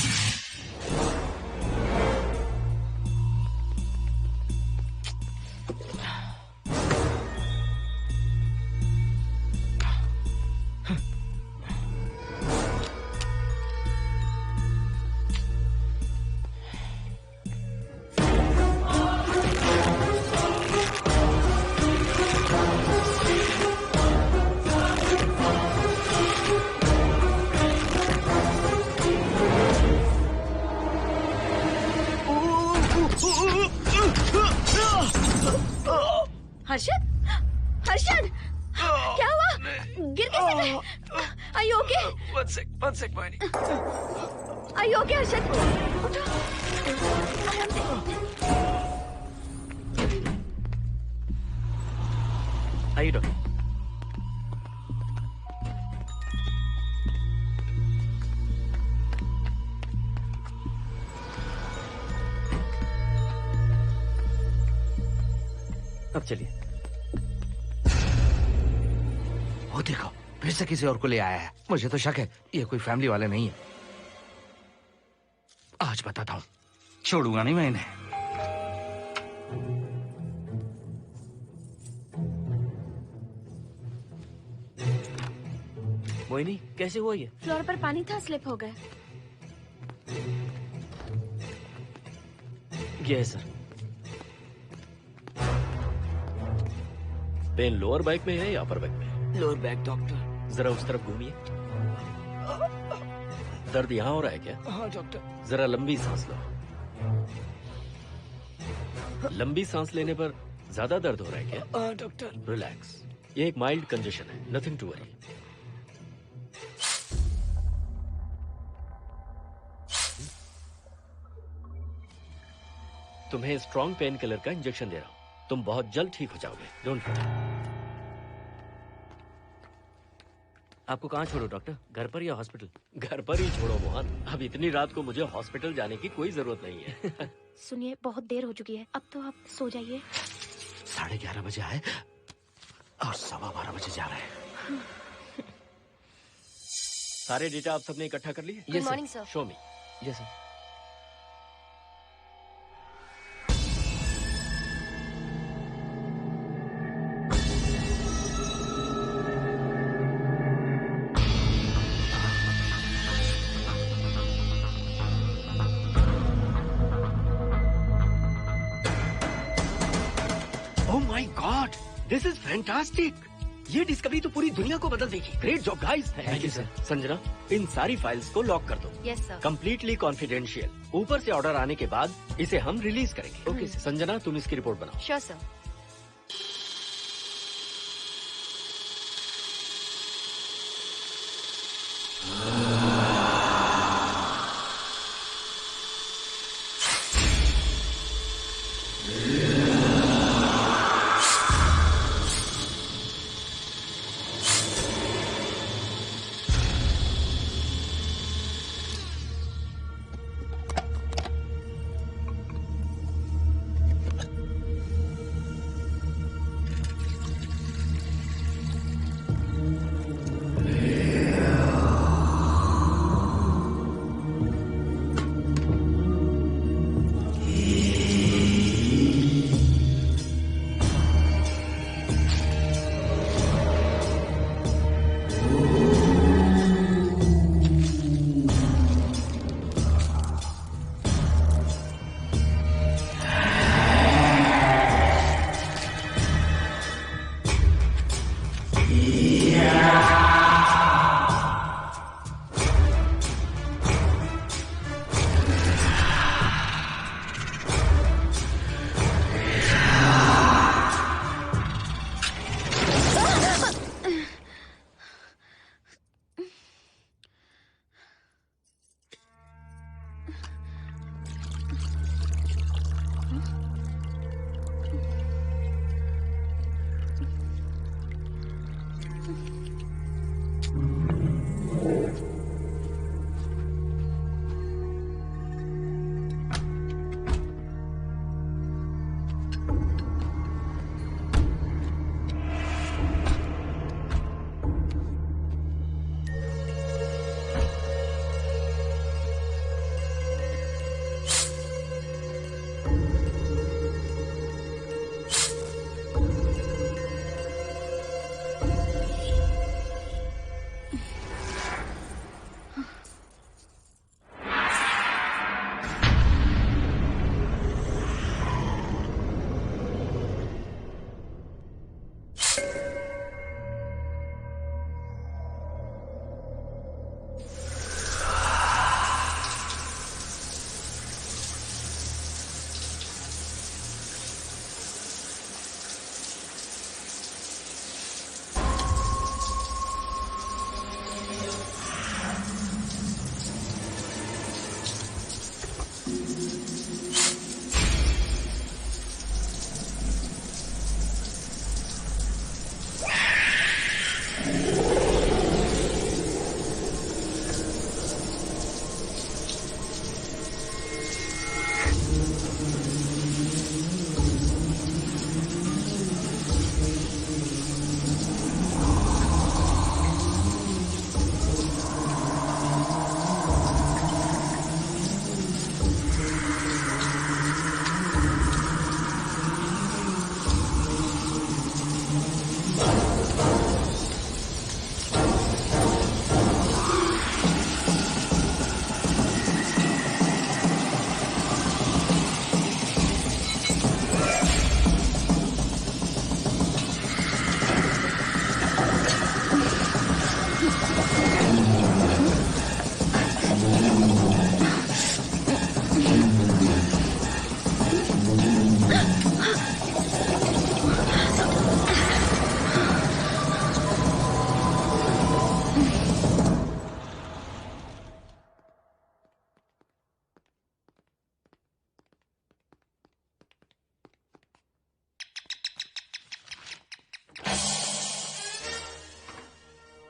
[SPEAKER 8] हर्षद, हर्षद, क्या हुआ? गिर कैसे गए? Are you okay?
[SPEAKER 6] One sec, Moini.
[SPEAKER 8] Are you okay, Harshad? उठो, आराम से।
[SPEAKER 6] आइए डॉक्टर। अब चलिए।
[SPEAKER 7] वो देखो, फिर से किसी और को ले आया है। मुझे तो शक है ये कोई फैमिली वाले नहीं है। आज बताता हूँ, छोड़ूंगा नहीं मैं इन्हें।
[SPEAKER 4] मोहिनी, कैसे हुआ ये?
[SPEAKER 8] फ्लोर पर पानी था, स्लिप हो गए।
[SPEAKER 4] ये है सर।
[SPEAKER 9] पेन लोअर बैक में है या अपर बैक में?
[SPEAKER 6] Lower back doctor.
[SPEAKER 9] जरा उस तरफ घूमिए। दर्द यहाँ हो रहा है क्या?
[SPEAKER 6] हाँ डॉक्टर।
[SPEAKER 9] जरा लंबी सांस लो। लंबी सांस लेने पर ज्यादा दर्द हो रहा है क्या?
[SPEAKER 6] हाँ डॉक्टर।
[SPEAKER 9] रिलैक्स, ये एक माइल्ड कंजेशन है, नथिंग टू वरी। तुम्हें स्ट्रॉन्ग पेन किलर का इंजेक्शन दे रहा हूं, तुम बहुत जल्द ठीक हो जाओगे, डोंट वरी।
[SPEAKER 4] आपको कहाँ छोड़ो डॉक्टर, घर पर या हॉस्पिटल?
[SPEAKER 9] घर पर ही छोड़ो मोहन, अब इतनी रात को मुझे हॉस्पिटल जाने की कोई जरूरत नहीं है।
[SPEAKER 8] सुनिए, बहुत देर हो चुकी है, अब तो आप सो जाइए।
[SPEAKER 7] 11:30 बजे आए और 12:15 बजे जा रहे हैं।
[SPEAKER 9] सारे डेटा आप सबने इकट्ठा कर लिए?
[SPEAKER 8] Good morning sir.
[SPEAKER 9] Show me.
[SPEAKER 6] Yes sir.
[SPEAKER 9] God, this is fantastic. ये डिस्कवरी तो पूरी दुनिया को बदल देगी। Great job guys.
[SPEAKER 6] Thank you sir.
[SPEAKER 9] Sanjana, इन सारी फाइल्स को लॉक कर दो।
[SPEAKER 8] Yes sir.
[SPEAKER 9] Completely confidential. ऊपर से ऑर्डर आने के बाद इसे हम रिलीज करेंगे।
[SPEAKER 6] Okay sir.
[SPEAKER 9] संजना, तुम इसकी रिपोर्ट बनाओ।
[SPEAKER 8] Sure sir.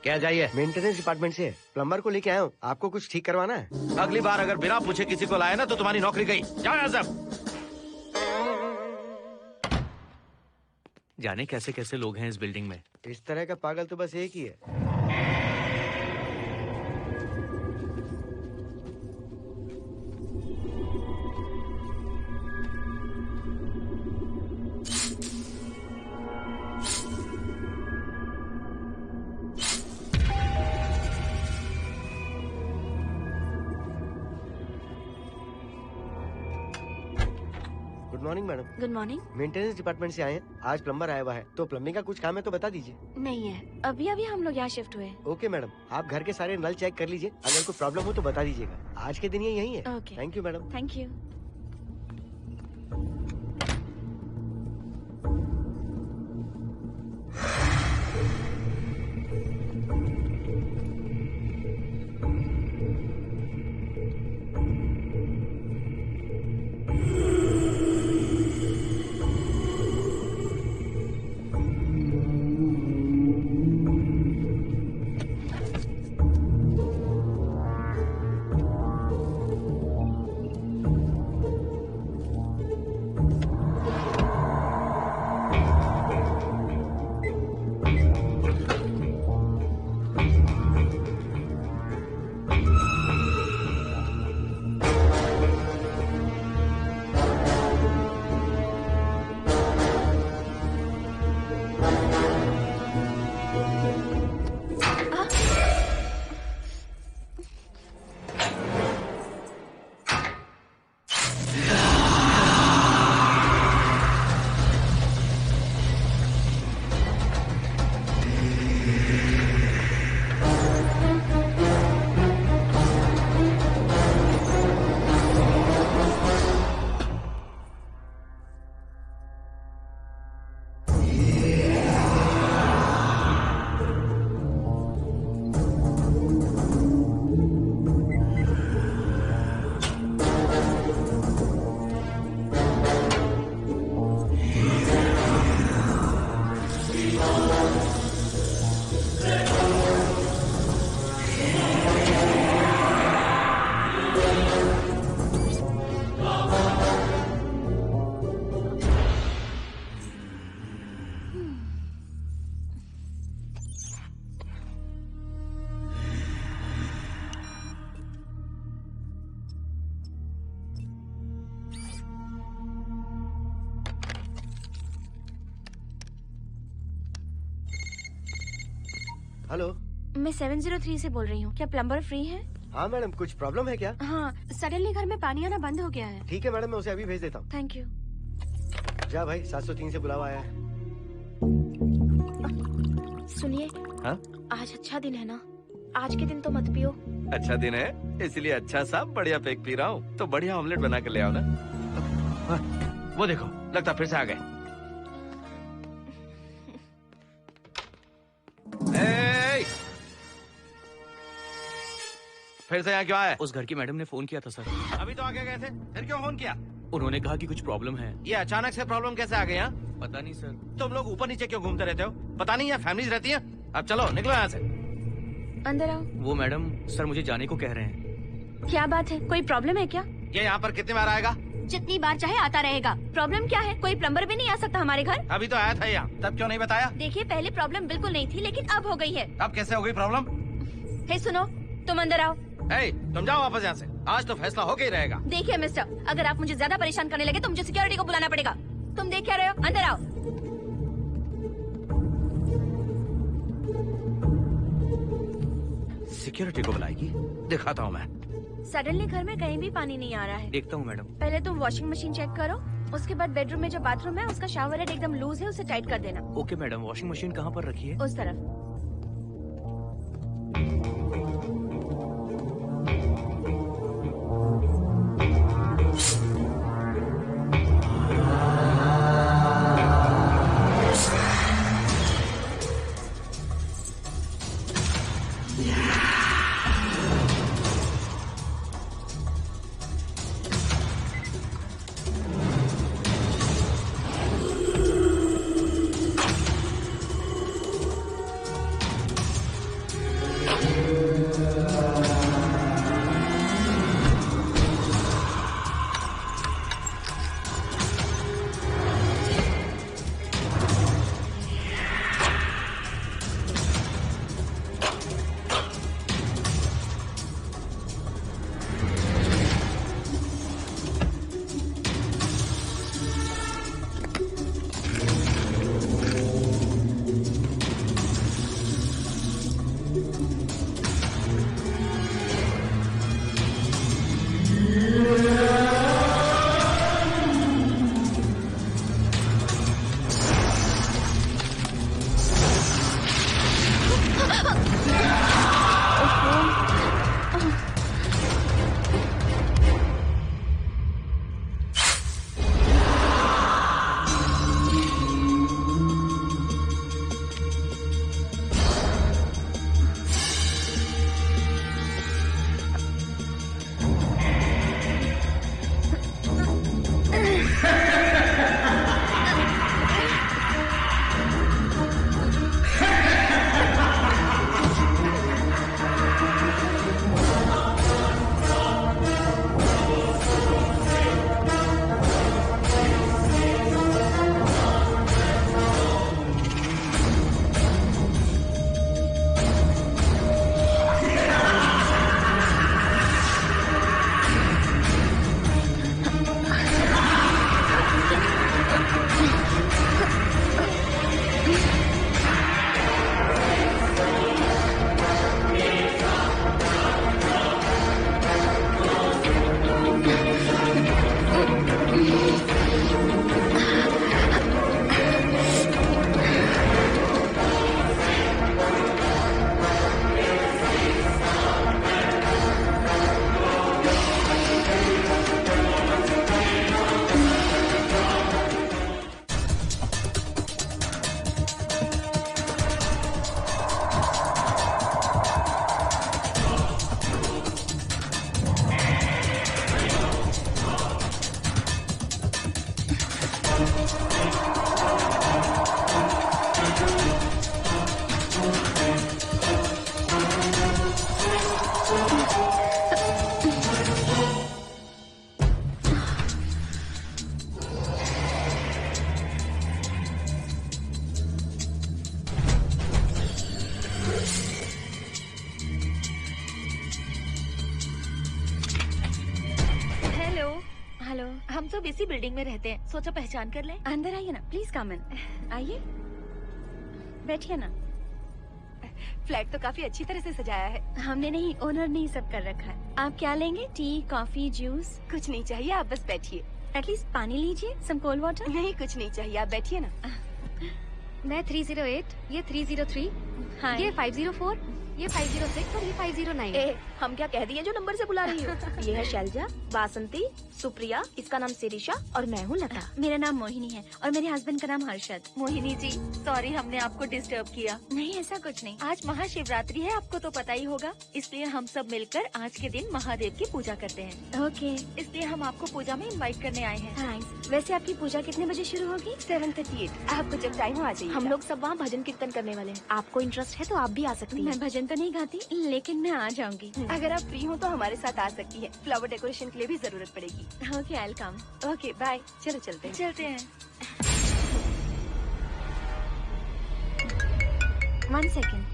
[SPEAKER 3] क्या चाहिए? मेंटेनेंस डिपार्टमेंट से प्लम्बर को लेके आया हूँ। आपको कुछ ठीक करवाना है?
[SPEAKER 7] अगली बार अगर बिना पूछे किसी को लाए ना तो तुम्हारी नौकरी गई। जाओ यहाँ से।
[SPEAKER 10] जाने कैसे कैसे लोग हैं इस बिल्डिंग में।
[SPEAKER 3] इस तरह का पागल तो बस एक ही है। Good morning madam.
[SPEAKER 8] Good morning.
[SPEAKER 3] Maintenance department से आए हैं। आज प्लम्बर आया हुआ है, तो प्लम्बिंग का कुछ काम है तो बता दीजिए।
[SPEAKER 8] नहीं है, अभी अभी हम लोग यहाँ शिफ्ट हुए।
[SPEAKER 3] ओके मैडम, आप घर के सारे नल चेक कर लीजिए, अगर कोई प्रॉब्लम हो तो बता दीजिएगा। आज के दिन ये यही है।
[SPEAKER 8] Okay.
[SPEAKER 3] Thank you madam.
[SPEAKER 8] Thank you.
[SPEAKER 3] Hello,
[SPEAKER 8] मैं 703 से बोल रही हूँ। क्या प्लम्बर फ्री है?
[SPEAKER 3] हाँ मैडम, कुछ प्रॉब्लम है क्या?
[SPEAKER 8] हाँ, सडनली घर में पानी आना बंद हो गया है।
[SPEAKER 3] ठीक है मैडम, मैं उसे अभी भेज देता हूँ।
[SPEAKER 8] Thank you.
[SPEAKER 3] जा भाई, 703 से बुलावा आया है।
[SPEAKER 8] सुनिए,
[SPEAKER 7] हाँ?
[SPEAKER 8] आज अच्छा दिन है ना, आज के दिन तो मत पियो।
[SPEAKER 7] अच्छा दिन है, इसलिए अच्छा सा बढ़िया पेक पी रहा हूँ, तो बढ़िया ऑमलेट बना के ले आओ ना। वो देखो, लगता फिर से आ गए। फिर से यहाँ क्यों आए?
[SPEAKER 10] उस घर की मैडम ने फोन किया था सर।
[SPEAKER 7] अभी तो आगे गए थे, फिर क्यों फोन किया?
[SPEAKER 10] उन्होंने कहा कि कुछ प्रॉब्लम है।
[SPEAKER 7] ये अचानक से प्रॉब्लम कैसे आ गई यहाँ?
[SPEAKER 10] पता नहीं सर।
[SPEAKER 7] तुम लोग ऊपर नीचे क्यों घूमते रहते हो? पता नहीं यहाँ फैमिलीज रहती हैं? अब चलो निकलो यहाँ से।
[SPEAKER 8] अंदर आओ।
[SPEAKER 10] वो मैडम सर मुझे जाने को कह रहे हैं।
[SPEAKER 8] क्या बात है, कोई प्रॉब्लम है क्या?
[SPEAKER 7] ये यहाँ पर कितनी बार आएगा?
[SPEAKER 8] जितनी बार चाहे आता रहेगा। प्रॉब्लम क्या है? कोई प्लम्बर भी नहीं आ सकता हमारे घर?
[SPEAKER 7] अभी तो आया था यहाँ, तब क्यों नहीं बताया?
[SPEAKER 8] देखिए, पहले प्रॉब्लम बिल्कुल नहीं थी, लेकिन अब हो गई है।
[SPEAKER 7] अब कैसे हो गई प्रॉब्लम?
[SPEAKER 8] हे सुनो, तुम अंदर आओ।
[SPEAKER 7] तुम जाओ वापस यहाँ से, आज तो फैसला होके ही रहेगा।
[SPEAKER 8] देखिए मिस्टर, अगर आप मुझे ज्यादा परेशान करने लगे तो मुझे सिक्योरिटी को बुलाना पड़ेगा। तुम देख क्या रहे हो? अंदर आओ।
[SPEAKER 7] सिक्योरिटी को बुलाएगी? दिखाता हूँ मैं।
[SPEAKER 8] सडनली घर में कहीं भी पानी नहीं आ रहा है।
[SPEAKER 10] देखता हूँ मैडम।
[SPEAKER 8] पहले तुम वॉशिंग मशीन चेक करो, उसके बाद बेडरूम में जो बाथरूम है उसका शावर हेड एकदम लूज है, उसे टाइट कर देना।
[SPEAKER 10] ओके मैडम, वॉशिंग मशीन कहाँ पर रखी है?
[SPEAKER 8] उस तरफ। हम सब इसी बिल्डिंग में रहते हैं, सोचा पहचान कर लें।
[SPEAKER 1] अंदर आइए ना, प्लीज कम इन। आइए, बैठिए ना। फ्लैट तो काफी अच्छी तरह से सजाया है।
[SPEAKER 8] हमने नहीं, ओनर ने ही सब कर रखा है। आप क्या लेंगे? T, coffee, juice?
[SPEAKER 1] कुछ नहीं चाहिए, आप बस बैठिए।
[SPEAKER 8] एटलीस्ट पानी लीजिए, सम कोल्ड वाटर।
[SPEAKER 1] नहीं, कुछ नहीं चाहिए, आप बैठिए ना।
[SPEAKER 11] मैं 308, ये 303, ये 504, ये 506 और ये 509।
[SPEAKER 8] हम क्या कह दिए जो नंबर से बुला रही हो? ये है शैलजा, बासंती, सुप्रिया, इसका नाम शिरीषा और मैं हूँ लता। मेरा नाम मोहिनी है और मेरे हस्बैंड का नाम हर्षद।
[SPEAKER 11] मोहिनी जी, सॉरी हमने आपको डिस्टर्ब किया।
[SPEAKER 8] नहीं, ऐसा कुछ नहीं।
[SPEAKER 11] आज महाशिवरात्रि है, आपको तो पता ही होगा, इसलिए हम सब मिलकर आज के दिन महादेव की पूजा करते हैं।
[SPEAKER 8] ओके,
[SPEAKER 11] इसलिए हम आपको पूजा में इनवाइट करने आए हैं।
[SPEAKER 8] थैंक्स। वैसे आपकी पूजा कितने बजे शुरू होगी?
[SPEAKER 1] 7:38। आपको जब टाइम हो आ जाइए।
[SPEAKER 8] हम लोग सब वहाँ भजन कीर्तन करने वाले हैं। आपको इंटरेस्ट है तो आप भी आ सकती हैं। मैं भजन तो नहीं गाती, लेकिन मैं आ जाऊंगी।
[SPEAKER 1] अगर आप फ्री हो तो हमारे साथ आ सकती है। फ्लावर डेकोरेशन के लिए भी जरूरत पड़ेगी।
[SPEAKER 8] Okay, I will come.
[SPEAKER 1] Okay, bye. चलो चलते हैं।
[SPEAKER 11] चलते हैं।
[SPEAKER 8] 1 सेकेंड।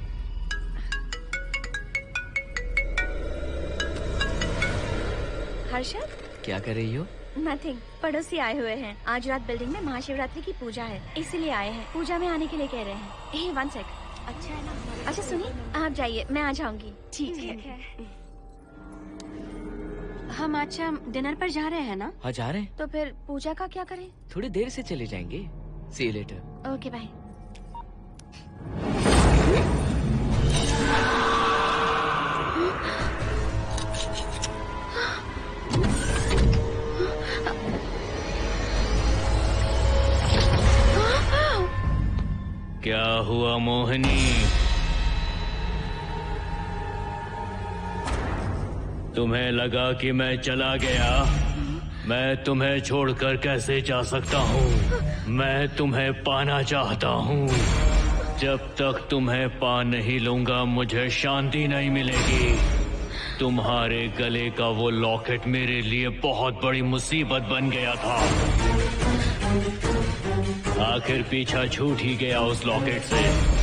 [SPEAKER 8] हर्षद,
[SPEAKER 6] क्या कर रही हो?
[SPEAKER 8] नथिंग। पड़ोसी आए हुए हैं। आज रात बिल्डिंग में महाशिवरात्रि की पूजा है, इसीलिए आए हैं। पूजा में आने के लिए कह रहे हैं। 1 सेकेंड।
[SPEAKER 1] अच्छा है ना?
[SPEAKER 8] अच्छा सुनिए, आप जाइए, मैं आ जाऊंगी।
[SPEAKER 1] ठीक है।
[SPEAKER 8] हम अच्छा डिनर पर जा रहे हैं ना?
[SPEAKER 6] हाँ, जा रहे हैं।
[SPEAKER 8] तो फिर पूजा का क्या करें?
[SPEAKER 6] थोड़ी देर से चले जाएंगे। See you later.
[SPEAKER 8] Okay, bye.
[SPEAKER 5] क्या हुआ मोहिनी? तुम्हें लगा कि मैं चला गया? मैं तुम्हें छोड़कर कैसे जा सकता हूँ? मैं तुम्हें पाना चाहता हूँ। जब तक तुम्हें पा नहीं लूंगा मुझे शांति नहीं मिलेगी। तुम्हारे गले का वो लॉकेट मेरे लिए बहुत बड़ी मुसीबत बन गया था। आखिर पीछा छूट ही गया उस लॉकेट से।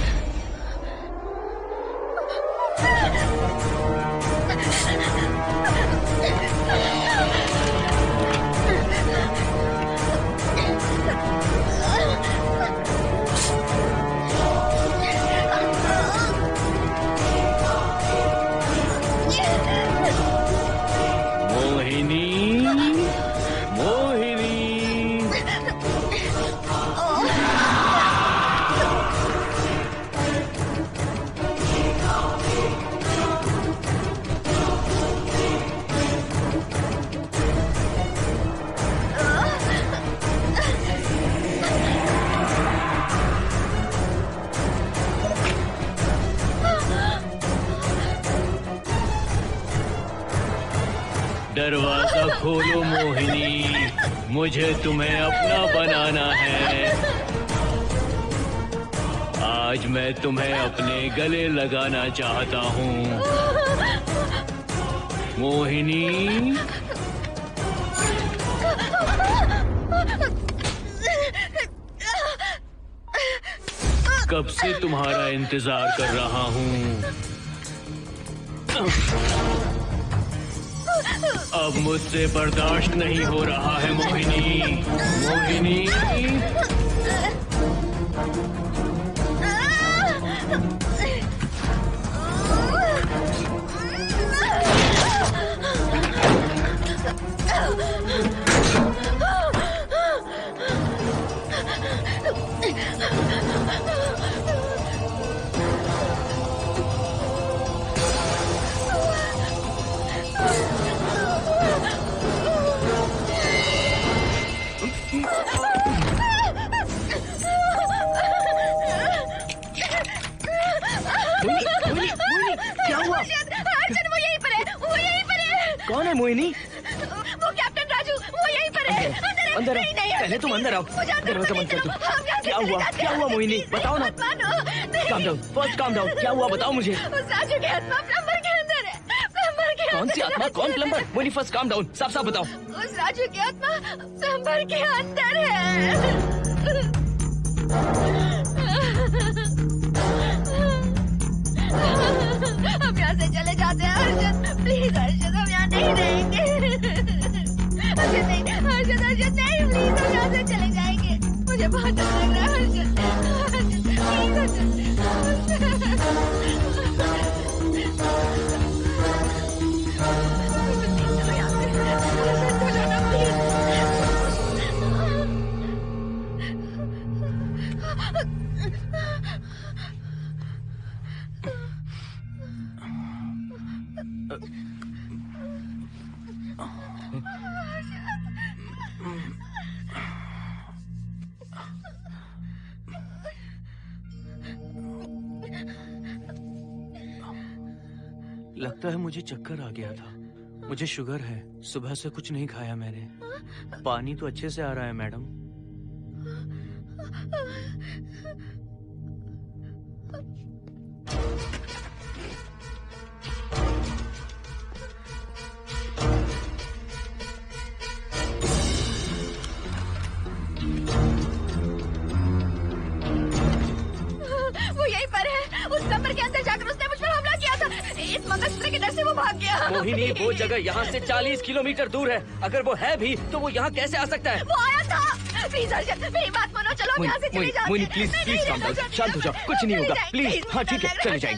[SPEAKER 5] दरवाजा खोलो मोहिनी, मुझे तुम्हें अपना बनाना है। आज मैं तुम्हें अपने गले लगाना चाहता हूँ मोहिनी। कब से तुम्हारा इंतजार कर रहा हूँ। अब मुझसे बर्दाश्त नहीं हो रहा है मोहिनी। मोहिनी,
[SPEAKER 3] कौन है मोहिनी?
[SPEAKER 8] वो कैप्टन राजू, वो यहीं पर है। अंदर
[SPEAKER 6] अंदर आओ। पहले तुम अंदर आओ। दरवाजा बंद कर दो। क्या हुआ मोहिनी, बताओ ना। Calm down, first calm down. क्या हुआ बताओ मुझे।
[SPEAKER 1] राजू की आत्मा प्लम्बर के अंदर है। प्लम्बर के
[SPEAKER 6] कौन सी आत्मा, कौन plumber? Mohini first calm down, साफ साफ बताओ।
[SPEAKER 1] उस राजू की आत्मा प्लम्बर के अंदर है। हम यहाँ से चले जाते हैं हर्षद, प्लीज हर्षद, हम यहाँ नहीं रहेंगे। हर्षद नहीं, हर्षद नहीं, प्लीज हम यहाँ से चले जाएंगे। मुझे बहुत डर लग रहा है हर्षद,
[SPEAKER 10] लगता है मुझे चक्कर आ गया था। मुझे शुगर है, सुबह से कुछ नहीं खाया मैंने। पानी तो अच्छे से आ रहा है मैडम।
[SPEAKER 1] वो यहीं पर है। उस कमरे के अंदर जाकर उसने मुझ पर हमला किया था। इस मंगलसूत्र के डर से वो भाग गया।
[SPEAKER 6] मोहिनी, वो जगह यहाँ से 40 किलोमीटर दूर है। अगर वो है भी तो वो यहाँ कैसे आ सकता है?
[SPEAKER 1] वो आया था। प्लीज हर्षद, मेरी बात मानो, चलो हम यहाँ से चले जाते
[SPEAKER 6] मोहिनी
[SPEAKER 1] हैं।
[SPEAKER 6] प्लीज
[SPEAKER 1] नहीं,
[SPEAKER 6] प्लीज
[SPEAKER 1] नहीं,
[SPEAKER 6] काम डाउन,
[SPEAKER 1] हर्षद,
[SPEAKER 6] शांत हो जाओ, कुछ नहीं होगा प्लीज। हाँ ठीक है,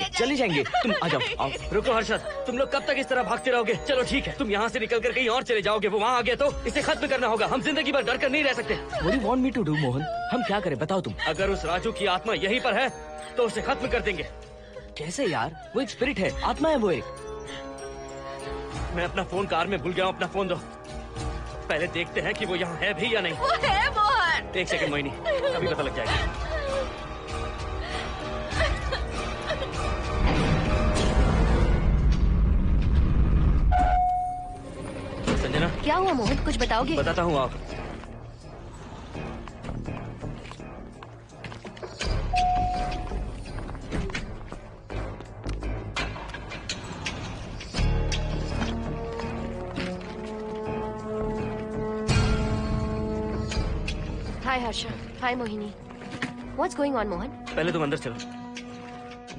[SPEAKER 6] चले जाएंगे। तुम आ जाओ, आओ। रुको हर्षद, तुम लोग कब तक इस तरह भागते रहोगे? चलो ठीक है, तुम यहाँ से निकल कर कहीं और चले जाओगे। वो वहाँ आ गया तो इसे खत्म करना होगा। हम जिंदगी भर डर कर नहीं रह सकते। What do you want me to do, Mohan? हम क्या करें बताओ तुम। अगर उस राजू की आत्मा यहीं पर है तो उसे खत्म कर देंगे। कैसे यार? वो एक स्पिरिट है, आत्मा है वो एक। मैं अपना फोन कार में भूल गया हूँ, अपना फोन दो। पहले देखते हैं कि वो यहाँ है भी या नहीं।
[SPEAKER 1] वो है मोहन।
[SPEAKER 6] एक सेकंड मोहिनी, अभी पता लग जाएगा। संजना,
[SPEAKER 11] क्या हुआ मोहन, कुछ बताओगे?
[SPEAKER 6] बताता हूँ आप।
[SPEAKER 11] हाय हर्षा, हाय Mohini. What's going on, Mohan?
[SPEAKER 6] पहले तुम अंदर चलो।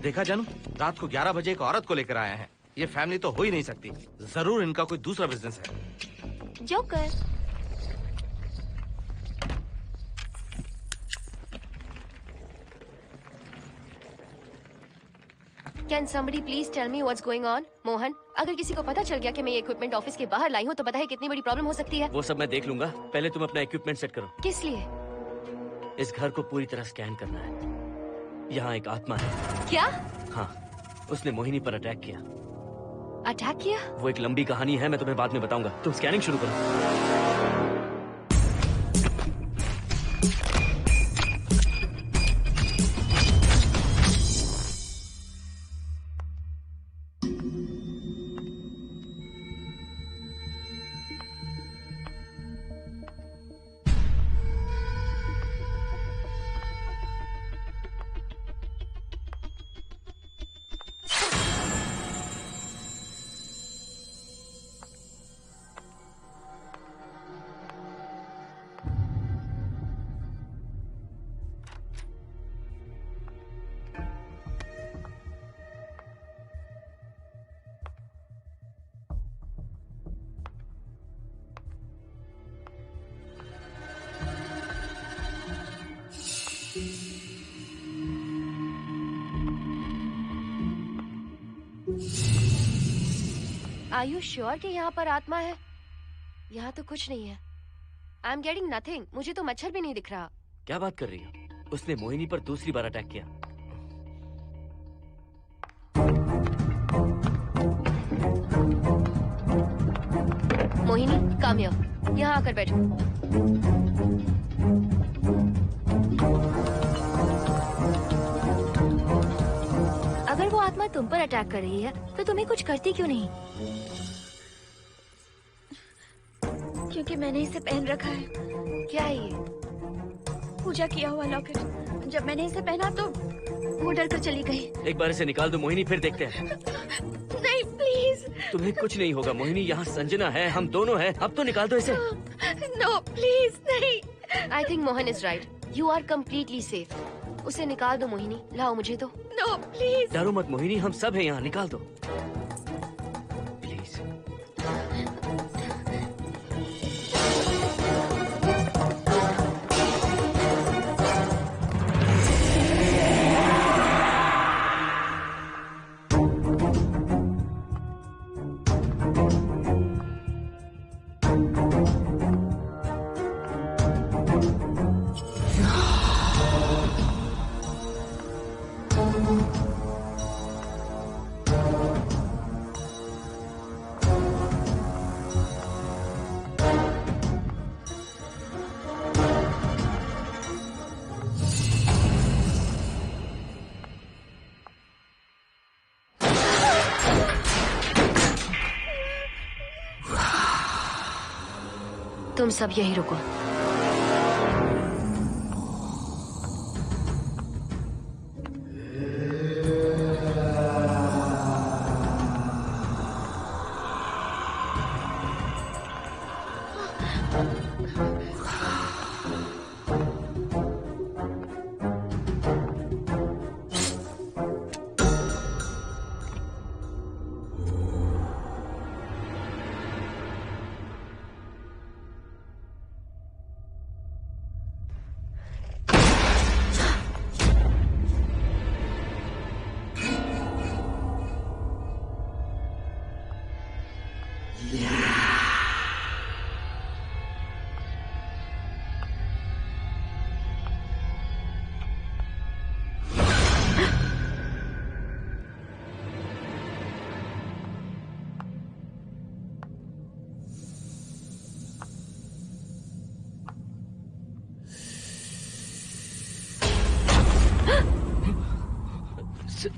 [SPEAKER 7] देखा जानू, रात को 11 बजे एक औरत को लेकर आया है। ये फैमिली तो हो ही नहीं सकती। जरूर इनका कोई दूसरा बिजनेस है।
[SPEAKER 11] Joker. Can somebody please tell me what's going on? Mohan, अगर किसी को पता चल गया कि मैं ये इक्विपमेंट ऑफिस के बाहर लाई हूँ तो पता है कितनी बड़ी प्रॉब्लम हो सकती है।
[SPEAKER 6] वो सब मैं देख लूंगा, पहले तुम अपना इक्विपमेंट सेट करो।
[SPEAKER 11] किस लिए?
[SPEAKER 6] इस घर को पूरी तरह स्कैन करना है। यहाँ एक आत्मा है।
[SPEAKER 11] क्या?
[SPEAKER 6] हाँ, उसने मोहिनी पर अटैक किया।
[SPEAKER 11] अटैक किया?
[SPEAKER 6] वो एक लंबी कहानी है, मैं तुम्हें बाद में बताऊंगा। तुम स्कैनिंग शुरू करो।
[SPEAKER 11] Are you sure कि यहाँ पर आत्मा है? यहाँ तो कुछ नहीं है। I'm getting nothing. मुझे तो मच्छर भी नहीं दिख रहा।
[SPEAKER 6] क्या बात कर रही हो? उसने मोहिनी पर दूसरी बार अटैक किया।
[SPEAKER 11] Mohini, come here. यहाँ आकर बैठो। अगर वो आत्मा तुम पर अटैक कर रही है तो तुम्हें कुछ करती क्यों नहीं?
[SPEAKER 8] क्योंकि मैंने इसे पहन रखा है।
[SPEAKER 11] क्या है ये?
[SPEAKER 8] पूजा किया हुआ लॉकेट। जब मैंने इसे पहना तो वो डर कर चली गई।
[SPEAKER 4] एक बार इसे निकाल दो मोहिनी, फिर देखते हैं।
[SPEAKER 8] नहीं प्लीज।
[SPEAKER 4] तुम्हें कुछ नहीं होगा मोहिनी, यहाँ संजना है, हम दोनों हैं। अब तो निकाल दो इसे।
[SPEAKER 8] नो प्लीज नहीं।
[SPEAKER 11] I think Mohan is right. You are completely safe. उसे निकाल दो मोहिनी। लाओ मुझे तो।
[SPEAKER 8] No please.
[SPEAKER 4] डरो मत मोहिनी, हम सब हैं यहाँ, निकाल दो प्लीज।
[SPEAKER 11] तुम सब यही रुको।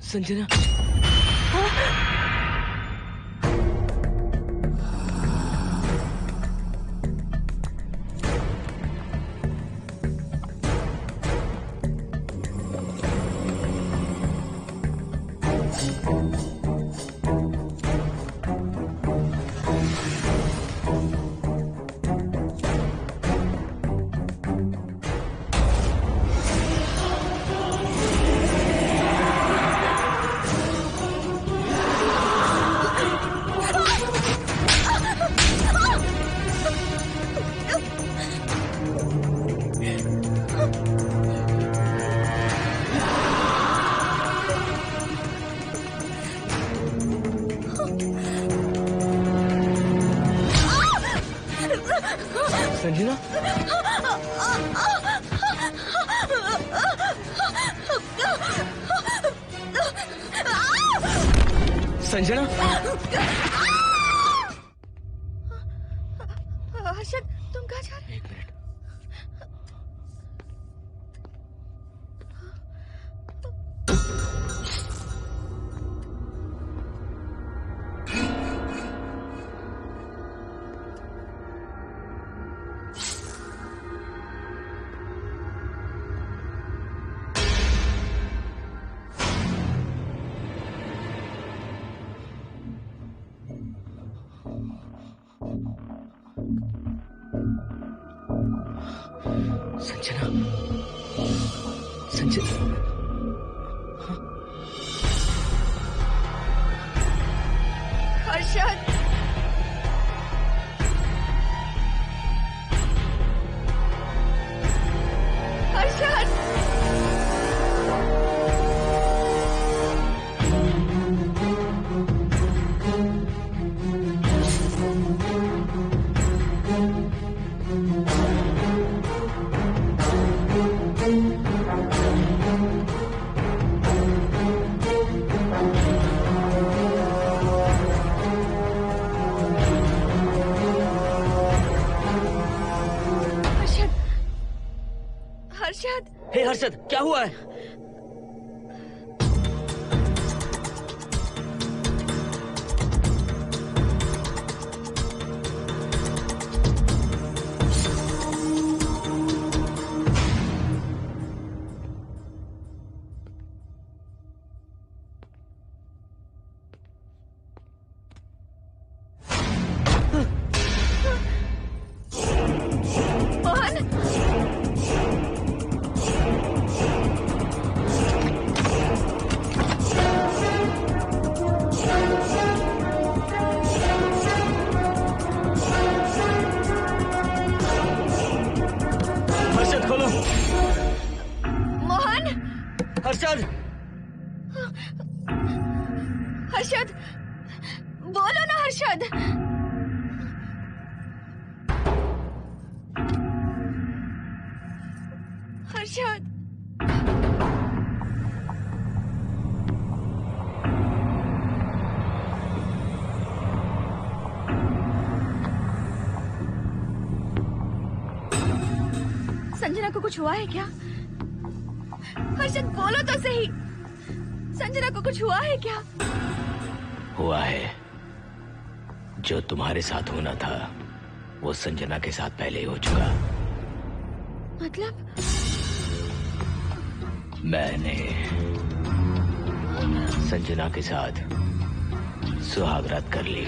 [SPEAKER 6] संजना। संजना। संजना।
[SPEAKER 8] हर्षद, तुम कहाँ जा रहे हो?
[SPEAKER 6] एक मिनट। संजना। संजना।
[SPEAKER 8] हर्षद। हर्षद। हर्षद।
[SPEAKER 4] हे हर्षद, क्या हुआ है?
[SPEAKER 8] मोहन,
[SPEAKER 6] हर्षद,
[SPEAKER 8] हर्षद, बोलो ना हर्षद। हर्षद, संजना को कुछ हुआ है क्या? हर्षद बोलो तो सही, संजना को कुछ हुआ है क्या?
[SPEAKER 6] हुआ है। जो तुम्हारे साथ होना था वो संजना के साथ पहले ही हो चुका।
[SPEAKER 8] मतलब?
[SPEAKER 6] मैंने संजना के साथ सुहागरात कर ली।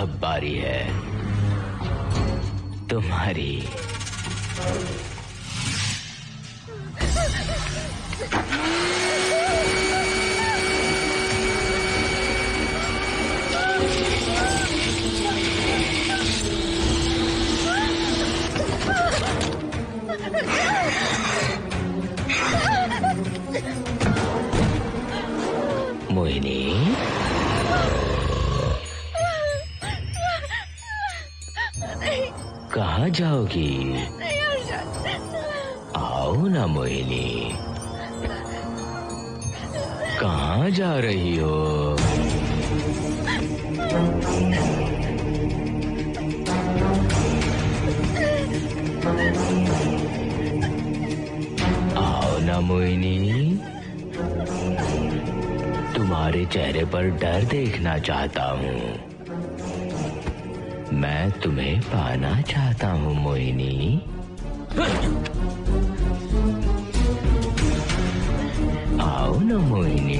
[SPEAKER 6] अब बारी है तुम्हारी। मोहिनी, कहाँ जाओगी? आओ ना मोहिनी, कहाँ जा रही हो? आओ ना मोहिनी, तुम्हारे चेहरे पर डर देखना चाहता हूँ। मैं तुम्हें पाना चाहता हूँ मोहिनी। आओ ना मोहिनी।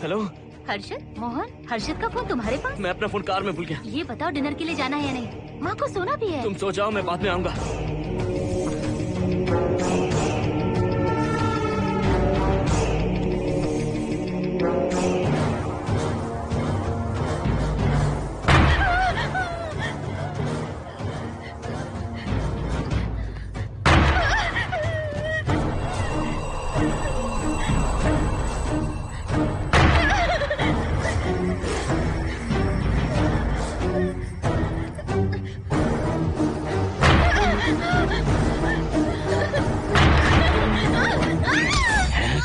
[SPEAKER 4] हेलो
[SPEAKER 12] हर्षद, मोहन, हर्षद का फोन तुम्हारे पास?
[SPEAKER 4] मैं अपना फोन कार में भूल गया।
[SPEAKER 12] ये बताओ डिनर के लिए जाना है या नहीं? माँ को सोना भी है।
[SPEAKER 4] तुम सो जाओ, मैं बाद में आऊंगा।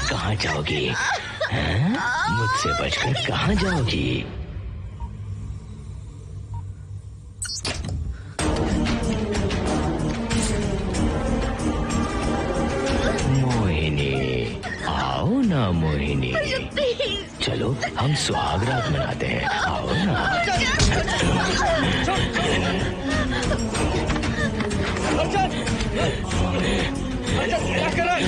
[SPEAKER 4] कहाँ जाओगी? मुझसे बचकर कहाँ जाओगी? मोहिनी, आओ ना मोहिनी। चलो हम सुहागरात मनाते हैं, आओ ना।
[SPEAKER 13] क्या कर रहा है?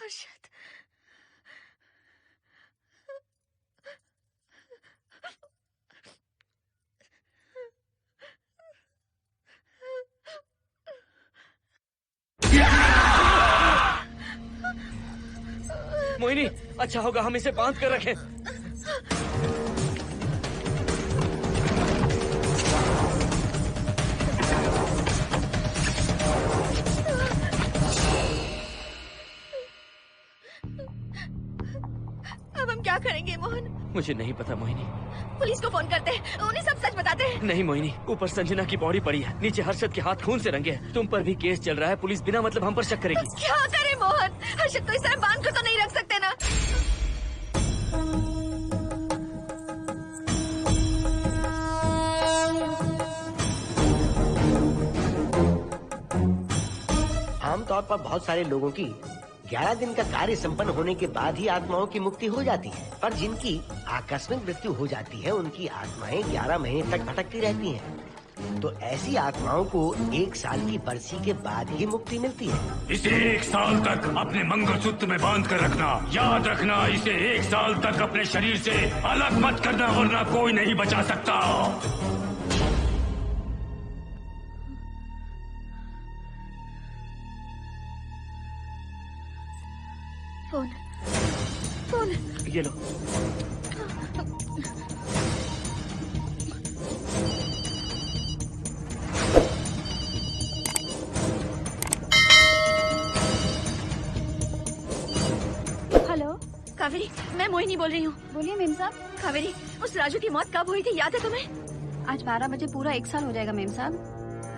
[SPEAKER 8] हर्षद,
[SPEAKER 4] मोहिनी, अच्छा होगा हम इसे बांध कर रखें।
[SPEAKER 8] अब हम क्या करेंगे मोहन?
[SPEAKER 4] मुझे नहीं पता मोहिनी।
[SPEAKER 8] पुलिस को फोन करते हैं, उन्हें सब सच बताते हैं।
[SPEAKER 4] नहीं मोहिनी, ऊपर संजना की बॉडी पड़ी है, नीचे हर्षद के हाथ खून से रंगे हैं। तुम पर भी केस चल रहा है, पुलिस बिना मतलब हम पर शक करेगी।
[SPEAKER 8] बस क्या करे मोहन? हर्षद को इस तरह बांध कर तो नहीं रख सकते ना।
[SPEAKER 3] आमतौर पर बहुत सारे लोगों की 11 दिन का कार्य संपन्न होने के बाद ही आत्माओं की मुक्ति हो जाती है, पर जिनकी आकस्मिक मृत्यु हो जाती है उनकी आत्माएं 11 महीने तक भटकती रहती हैं। तो ऐसी आत्माओं को 1 साल की बरसी के बाद ही मुक्ति मिलती है।
[SPEAKER 5] इसे 1 साल तक अपने मंगलसूत्र में बांध कर रखना। याद रखना, इसे 1 साल तक अपने शरीर से अलग मत करना, वरना कोई नहीं बचा सकता।
[SPEAKER 8] फोन
[SPEAKER 4] ये लो।
[SPEAKER 8] हेलो कावेरी, मैं मोहिनी बोल रही हूँ।
[SPEAKER 12] बोलिए मेम साहब।
[SPEAKER 8] कावेरी, उस राजू की मौत कब हुई थी, याद है तुम्हें?
[SPEAKER 12] आज 12 बजे पूरा 1 साल हो जाएगा मेम साहब।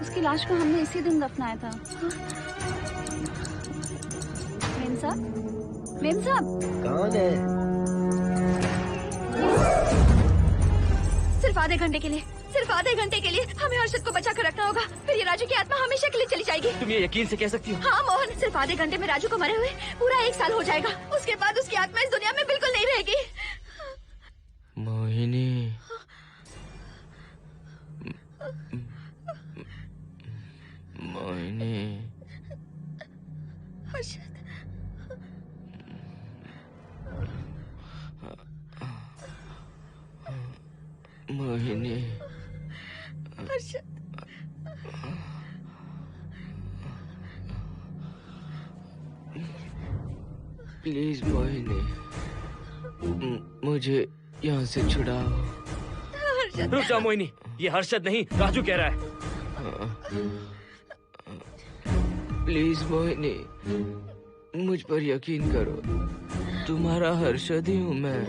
[SPEAKER 12] उसकी लाश को हमने इसी दिन दफनाया था। मेम साहब, मेम साहब।
[SPEAKER 3] कौन है?
[SPEAKER 8] सिर्फ आधे घंटे के लिए, सिर्फ आधे घंटे के लिए हमें हर्षद को बचा कर रखना होगा, फिर ये राजू की आत्मा हमेशा के लिए चली जाएगी।
[SPEAKER 4] तुम ये यकीन से कह सकती हो?
[SPEAKER 8] हाँ मोहन, सिर्फ आधे घंटे में राजू को मरे हुए पूरा 1 साल हो जाएगा। उसके बाद उसकी आत्मा इस दुनिया में बिल्कुल नहीं रहेगी।
[SPEAKER 6] मोहिनी, मोहिनी,
[SPEAKER 8] हर्षद,
[SPEAKER 6] मोहिनी,
[SPEAKER 8] हर्षद,
[SPEAKER 6] प्लीज मोहिनी, मुझे यहाँ से छुड़ाओ।
[SPEAKER 4] रुक जाओ मोहिनी, ये हर्षद नहीं राजू कह रहा है।
[SPEAKER 6] प्लीज मोहिनी, मुझ पर यकीन करो, तुम्हारा हर्षद ही हूँ मैं।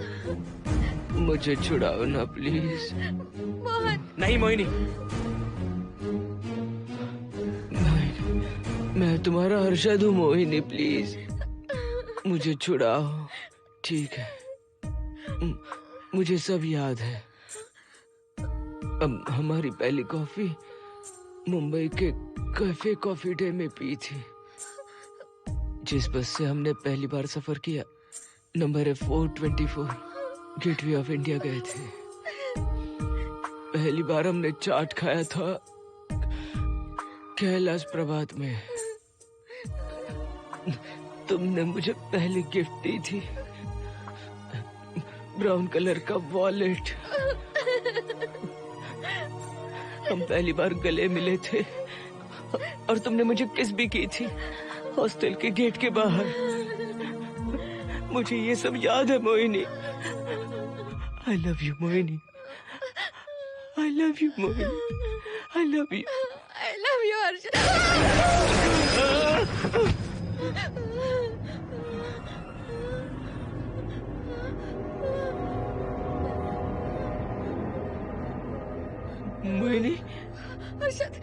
[SPEAKER 6] मुझे छुड़ाओ ना प्लीज।
[SPEAKER 8] मोहन।
[SPEAKER 4] नहीं मोहिनी,
[SPEAKER 6] मैं तुम्हारा हर्षद हूँ मोहिनी, प्लीज मुझे छुड़ाओ। ठीक है, मुझे सब याद है। अब हमारी पहली कॉफी मुंबई के कैफे कॉफी डे में पी थी। जिस बस से हमने पहली बार सफर किया, नंबर है 424, गेटवे ऑफ इंडिया गए थे। पहली बार हमने चाट खाया था कैलाश प्रभात में। तुमने मुझे पहली गिफ्ट दी थी, ब्राउन कलर का वॉलेट। हम पहली बार गले मिले थे और तुमने मुझे किस भी की थी हॉस्टल के गेट के बाहर। मुझे ये सब याद है Mohini. I love you Mohini, I love you Mohini, I love you,
[SPEAKER 8] I love you Harshad.
[SPEAKER 6] Mohini,
[SPEAKER 8] Harshad,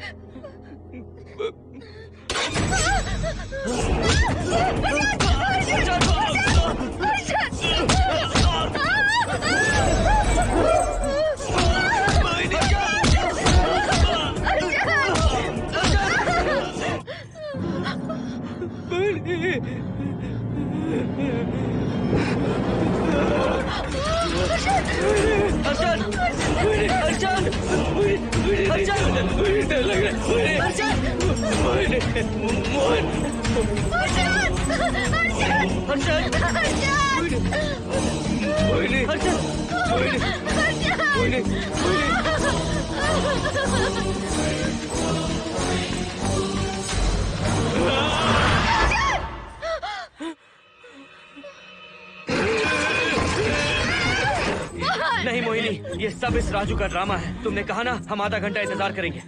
[SPEAKER 6] नहीं मोहिनी, ये सब इस राजू का ड्रामा है। तुमने कहा ना हम आधा घंटा इंतजार करेंगे।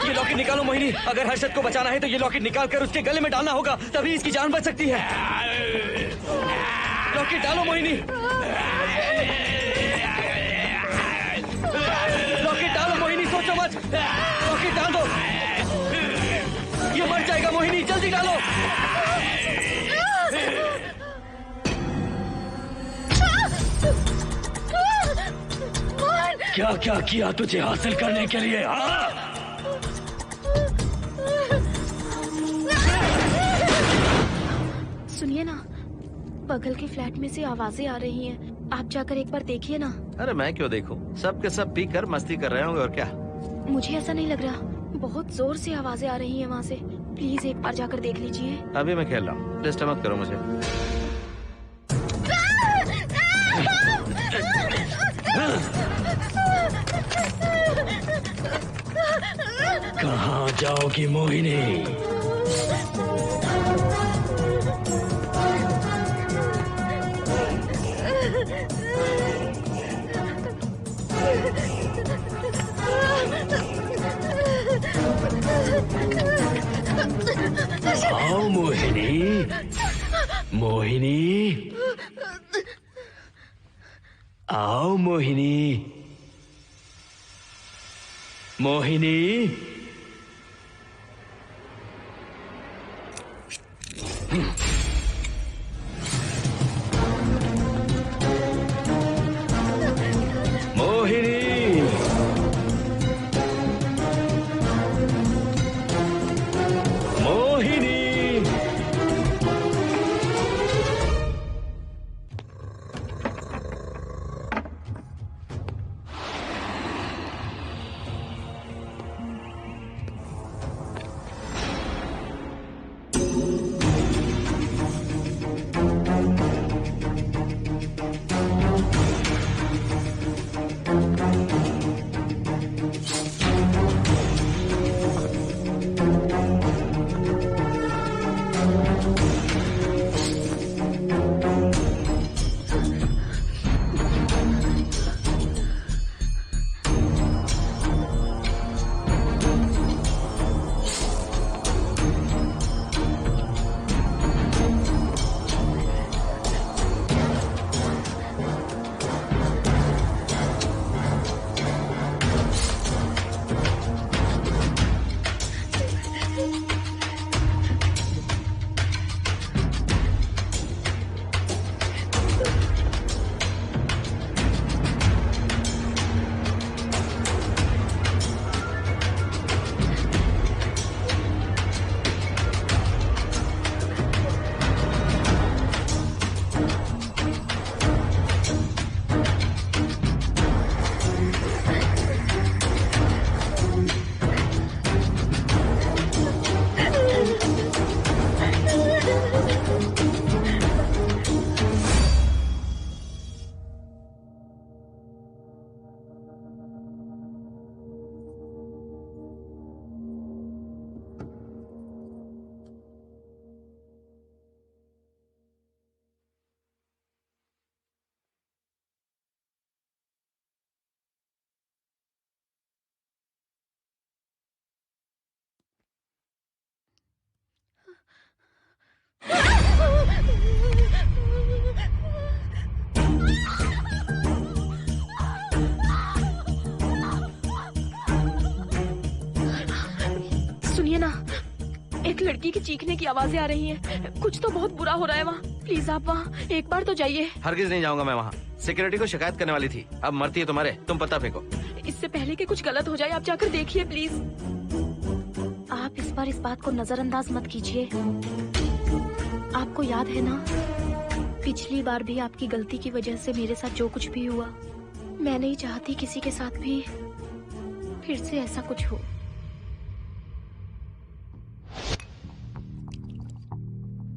[SPEAKER 6] ये लॉकेट निकालो मोहिनी। अगर हर्षद को बचाना है तो ये लॉकेट निकाल कर उसके गले में डालना होगा, तभी इसकी जान बच सकती है। लॉकेट डालो मोहिनी। लॉकेट डालो मोहिनी, सोचो मत। लॉकेट डाल दो, ये मर जाएगा मोहिनी, जल्दी डालो।
[SPEAKER 5] क्या क्या किया तुझे हासिल करने के लिए?
[SPEAKER 8] सुनिए ना, बगल के फ्लैट में से आवाजें आ रही हैं। आप जाकर एक बार देखिए ना।
[SPEAKER 7] अरे मैं क्यों देखूं? सब के सब पी कर मस्ती कर रहे होंगे और क्या।
[SPEAKER 8] मुझे ऐसा नहीं लग रहा, बहुत जोर से आवाजें आ रही हैं वहाँ से। प्लीज एक बार जाकर देख लीजिए।
[SPEAKER 7] अभी मैं खेल रहा हूँ, डिस्टर्ब मत करो मुझे।
[SPEAKER 5] कहाँ जाओगी मोहिनी? आओ मोहिनी, मोहिनी, आओ मोहिनी, मोहिनी।
[SPEAKER 8] सुनिए ना, एक लड़की की चीखने की आवाजें आ रही हैं। कुछ तो बहुत बुरा हो रहा है वहाँ। प्लीज आप वहाँ एक बार तो जाइए।
[SPEAKER 7] हरगिज नहीं जाऊंगा मैं वहाँ। सिक्योरिटी को शिकायत करने वाली थी, अब मरती है तुम्हारे। तुम पता फेंको।
[SPEAKER 8] इससे पहले कि कुछ गलत हो जाए आप जाकर देखिए प्लीज। आप इस बार इस बात को नजरअंदाज मत कीजिए। आपको याद है ना, पिछली बार भी आपकी गलती की वजह से मेरे साथ जो कुछ भी हुआ, मैं नहीं चाहती किसी के साथ भी फिर से ऐसा कुछ हो।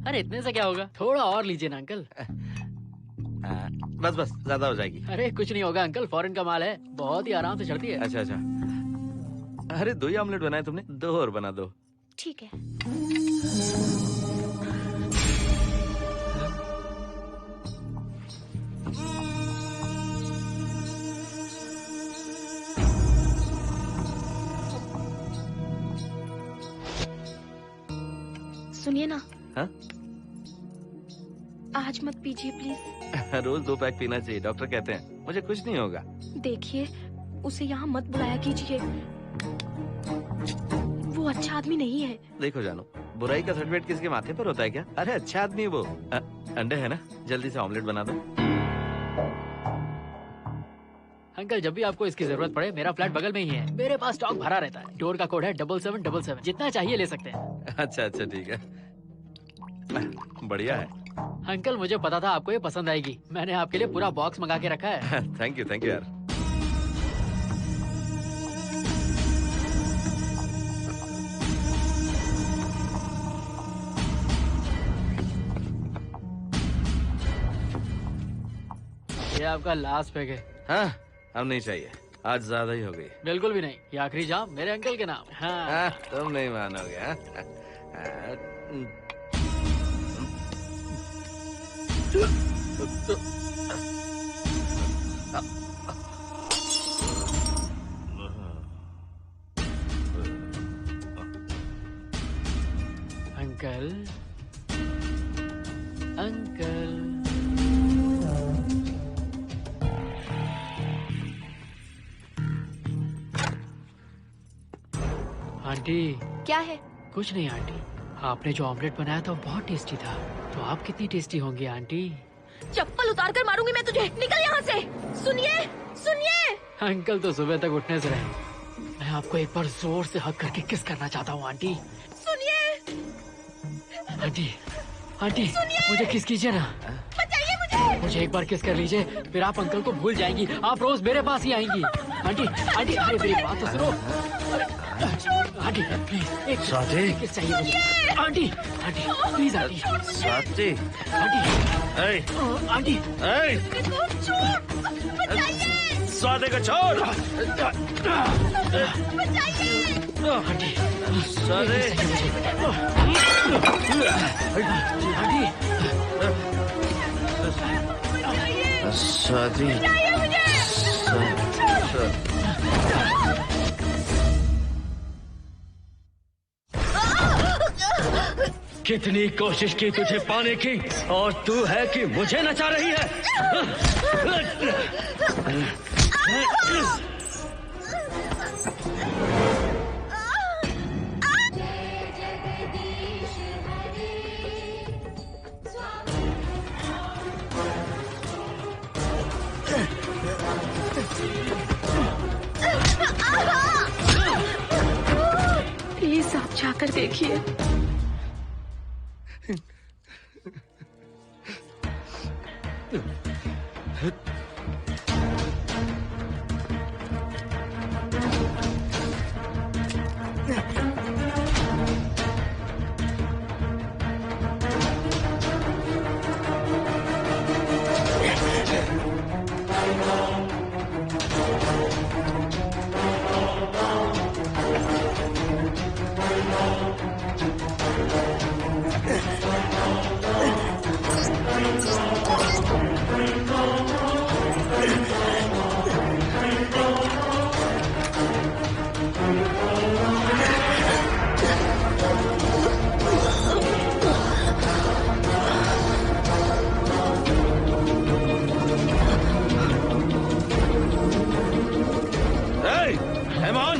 [SPEAKER 14] अरे इतने से क्या होगा, थोड़ा और लीजिए ना अंकल।
[SPEAKER 7] बस बस, ज्यादा हो जाएगी।
[SPEAKER 14] अरे कुछ नहीं होगा अंकल, फॉरेन का माल है, बहुत ही आराम से चढ़ती है।
[SPEAKER 7] अच्छा अच्छा। अरे 2 ही ऑमलेट बनाए तुमने, 2 और बना दो।
[SPEAKER 8] ठीक है। सुनिए ना।
[SPEAKER 7] हाँ?
[SPEAKER 8] आज मत पीजिए प्लीज।
[SPEAKER 7] रोज 2 पैक पीना चाहिए, डॉक्टर कहते हैं। मुझे कुछ नहीं होगा।
[SPEAKER 8] देखिए, उसे यहाँ मत बुलाया कीजिए, वो अच्छा आदमी नहीं है।
[SPEAKER 7] देखो जानू, बुराई का सर्टिफिकेट किसी के माथे पर होता है क्या? अरे अच्छा आदमी है वो। अंडे है ना, जल्दी से ऑमलेट बना दो।
[SPEAKER 14] अंकल जब भी आपको इसकी जरूरत पड़े, मेरा फ्लैट बगल में ही है, मेरे पास स्टॉक भरा रहता है। डोर का कोड है 7777, जितना चाहिए ले सकते हैं।
[SPEAKER 7] अच्छा अच्छा ठीक है, बढ़िया है।
[SPEAKER 14] अंकल मुझे पता था आपको ये पसंद आएगी, मैंने आपके लिए पूरा बॉक्स मंगा के रखा है।
[SPEAKER 7] थैंक यू यार।
[SPEAKER 14] ये आपका लास्ट पैक है।
[SPEAKER 7] हाँ, अब नहीं चाहिए, आज ज्यादा ही हो गई।
[SPEAKER 14] बिल्कुल भी नहीं, ये आखिरी जाम मेरे अंकल के नाम। हाँ।
[SPEAKER 7] तुम नहीं मानोगे।
[SPEAKER 14] Uncle uncle aunty.
[SPEAKER 11] क्या है?
[SPEAKER 14] कुछ नहीं आंटी, आपने जो ऑमलेट बनाया था वो बहुत टेस्टी था, तो आप कितनी टेस्टी होंगी आंटी?
[SPEAKER 8] चप्पल उतार कर मारूंगी मैं तुझे, निकल यहाँ से। सुनिए सुनिए।
[SPEAKER 14] अंकल तो सुबह तक उठने से रहे, मैं आपको एक बार जोर से हक करके किस करना चाहता हूँ आंटी।
[SPEAKER 8] सुनिए
[SPEAKER 14] आंटी, आंटी मुझे किस कीजिए ना,
[SPEAKER 8] बताइए
[SPEAKER 14] मुझे एक बार किस कर लीजिए, फिर आप अंकल को भूल जाएंगी, आप रोज मेरे पास ही आएंगी। आंटी आंटी, अरे मेरी बात तो सुनो। आंटी प्लीज एक किस चाहिए मुझे। Aunty aunty please aunty.
[SPEAKER 7] Swati.
[SPEAKER 14] Aunty aunty
[SPEAKER 7] Swati को छोड़।
[SPEAKER 14] आंटी
[SPEAKER 7] स्वाति।
[SPEAKER 6] कितनी कोशिश की तुझे पाने की, और तू है कि मुझे नचा रही है।
[SPEAKER 8] प्लीज आप जाकर देखिए।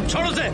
[SPEAKER 6] छोड़ो से।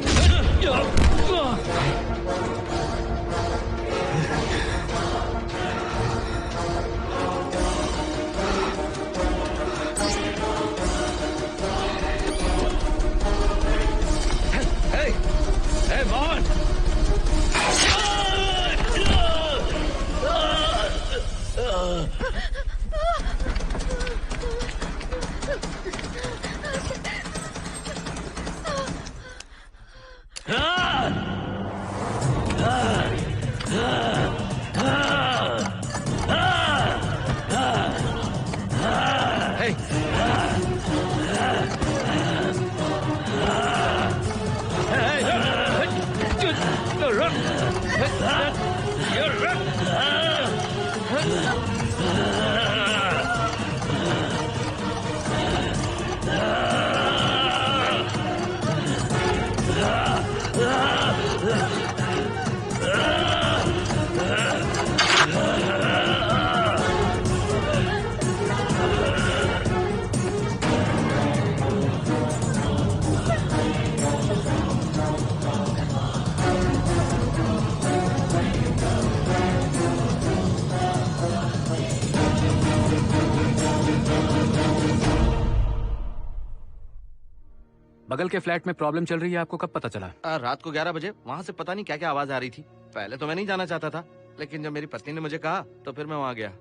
[SPEAKER 15] बगल के फ्लैट में प्रॉब्लम चल रही है, आपको कब पता चला?
[SPEAKER 7] रात को 11 बजे वहाँ से पता नहीं क्या क्या आवाज आ रही थी। पहले तो मैं नहीं जाना चाहता था, लेकिन जब मेरी पत्नी ने मुझे कहा तो फिर मैं वहाँ गया।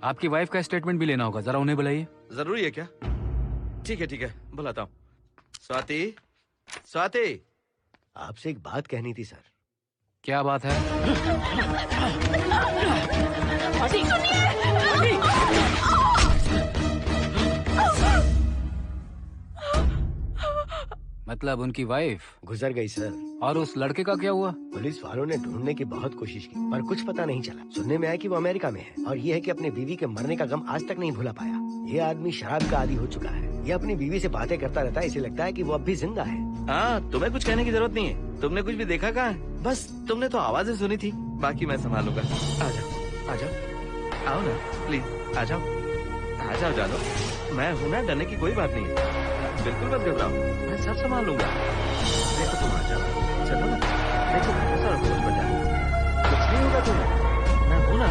[SPEAKER 15] आपकी वाइफ का स्टेटमेंट भी लेना होगा, जरा उन्हें बुलाइए।
[SPEAKER 7] जरूरी है क्या? ठीक है, बुलाता हूँ। स्वाति, स्वाति,
[SPEAKER 3] आपसे एक बात कहनी थी सर।
[SPEAKER 15] क्या बात है? मतलब उनकी वाइफ
[SPEAKER 3] गुजर गई सर।
[SPEAKER 15] और उस लड़के का क्या हुआ?
[SPEAKER 3] पुलिस वालों ने ढूंढने की बहुत कोशिश की पर कुछ पता नहीं चला। सुनने में आया कि वो अमेरिका में है और ये है कि अपनी बीवी के मरने का गम आज तक नहीं भुला पाया। ये आदमी शराब का आदी हो चुका है। ये अपनी बीवी से बातें करता रहता है, इसे लगता है कि वो अब भी जिंदा है।
[SPEAKER 7] हाँ, तुम्हें कुछ कहने की जरूरत नहीं है। तुमने कुछ भी देखा कहाँ है? बस तुमने तो आवाजें सुनी थी, बाकी मैं संभालूंगा। आ जाओ, आओ ना प्लीज, आ जाओ जानो। मैं हूँ ना, डरने की कोई बात नहीं है। बिल्कुल मत घबराओ, मैं सब संभाल लूंगा। देखो तुम आ जाओ, चलो ना। देखो कैसा रोज बन जाए, कुछ नहीं होगा तुम्हें, मैं हूँ ना।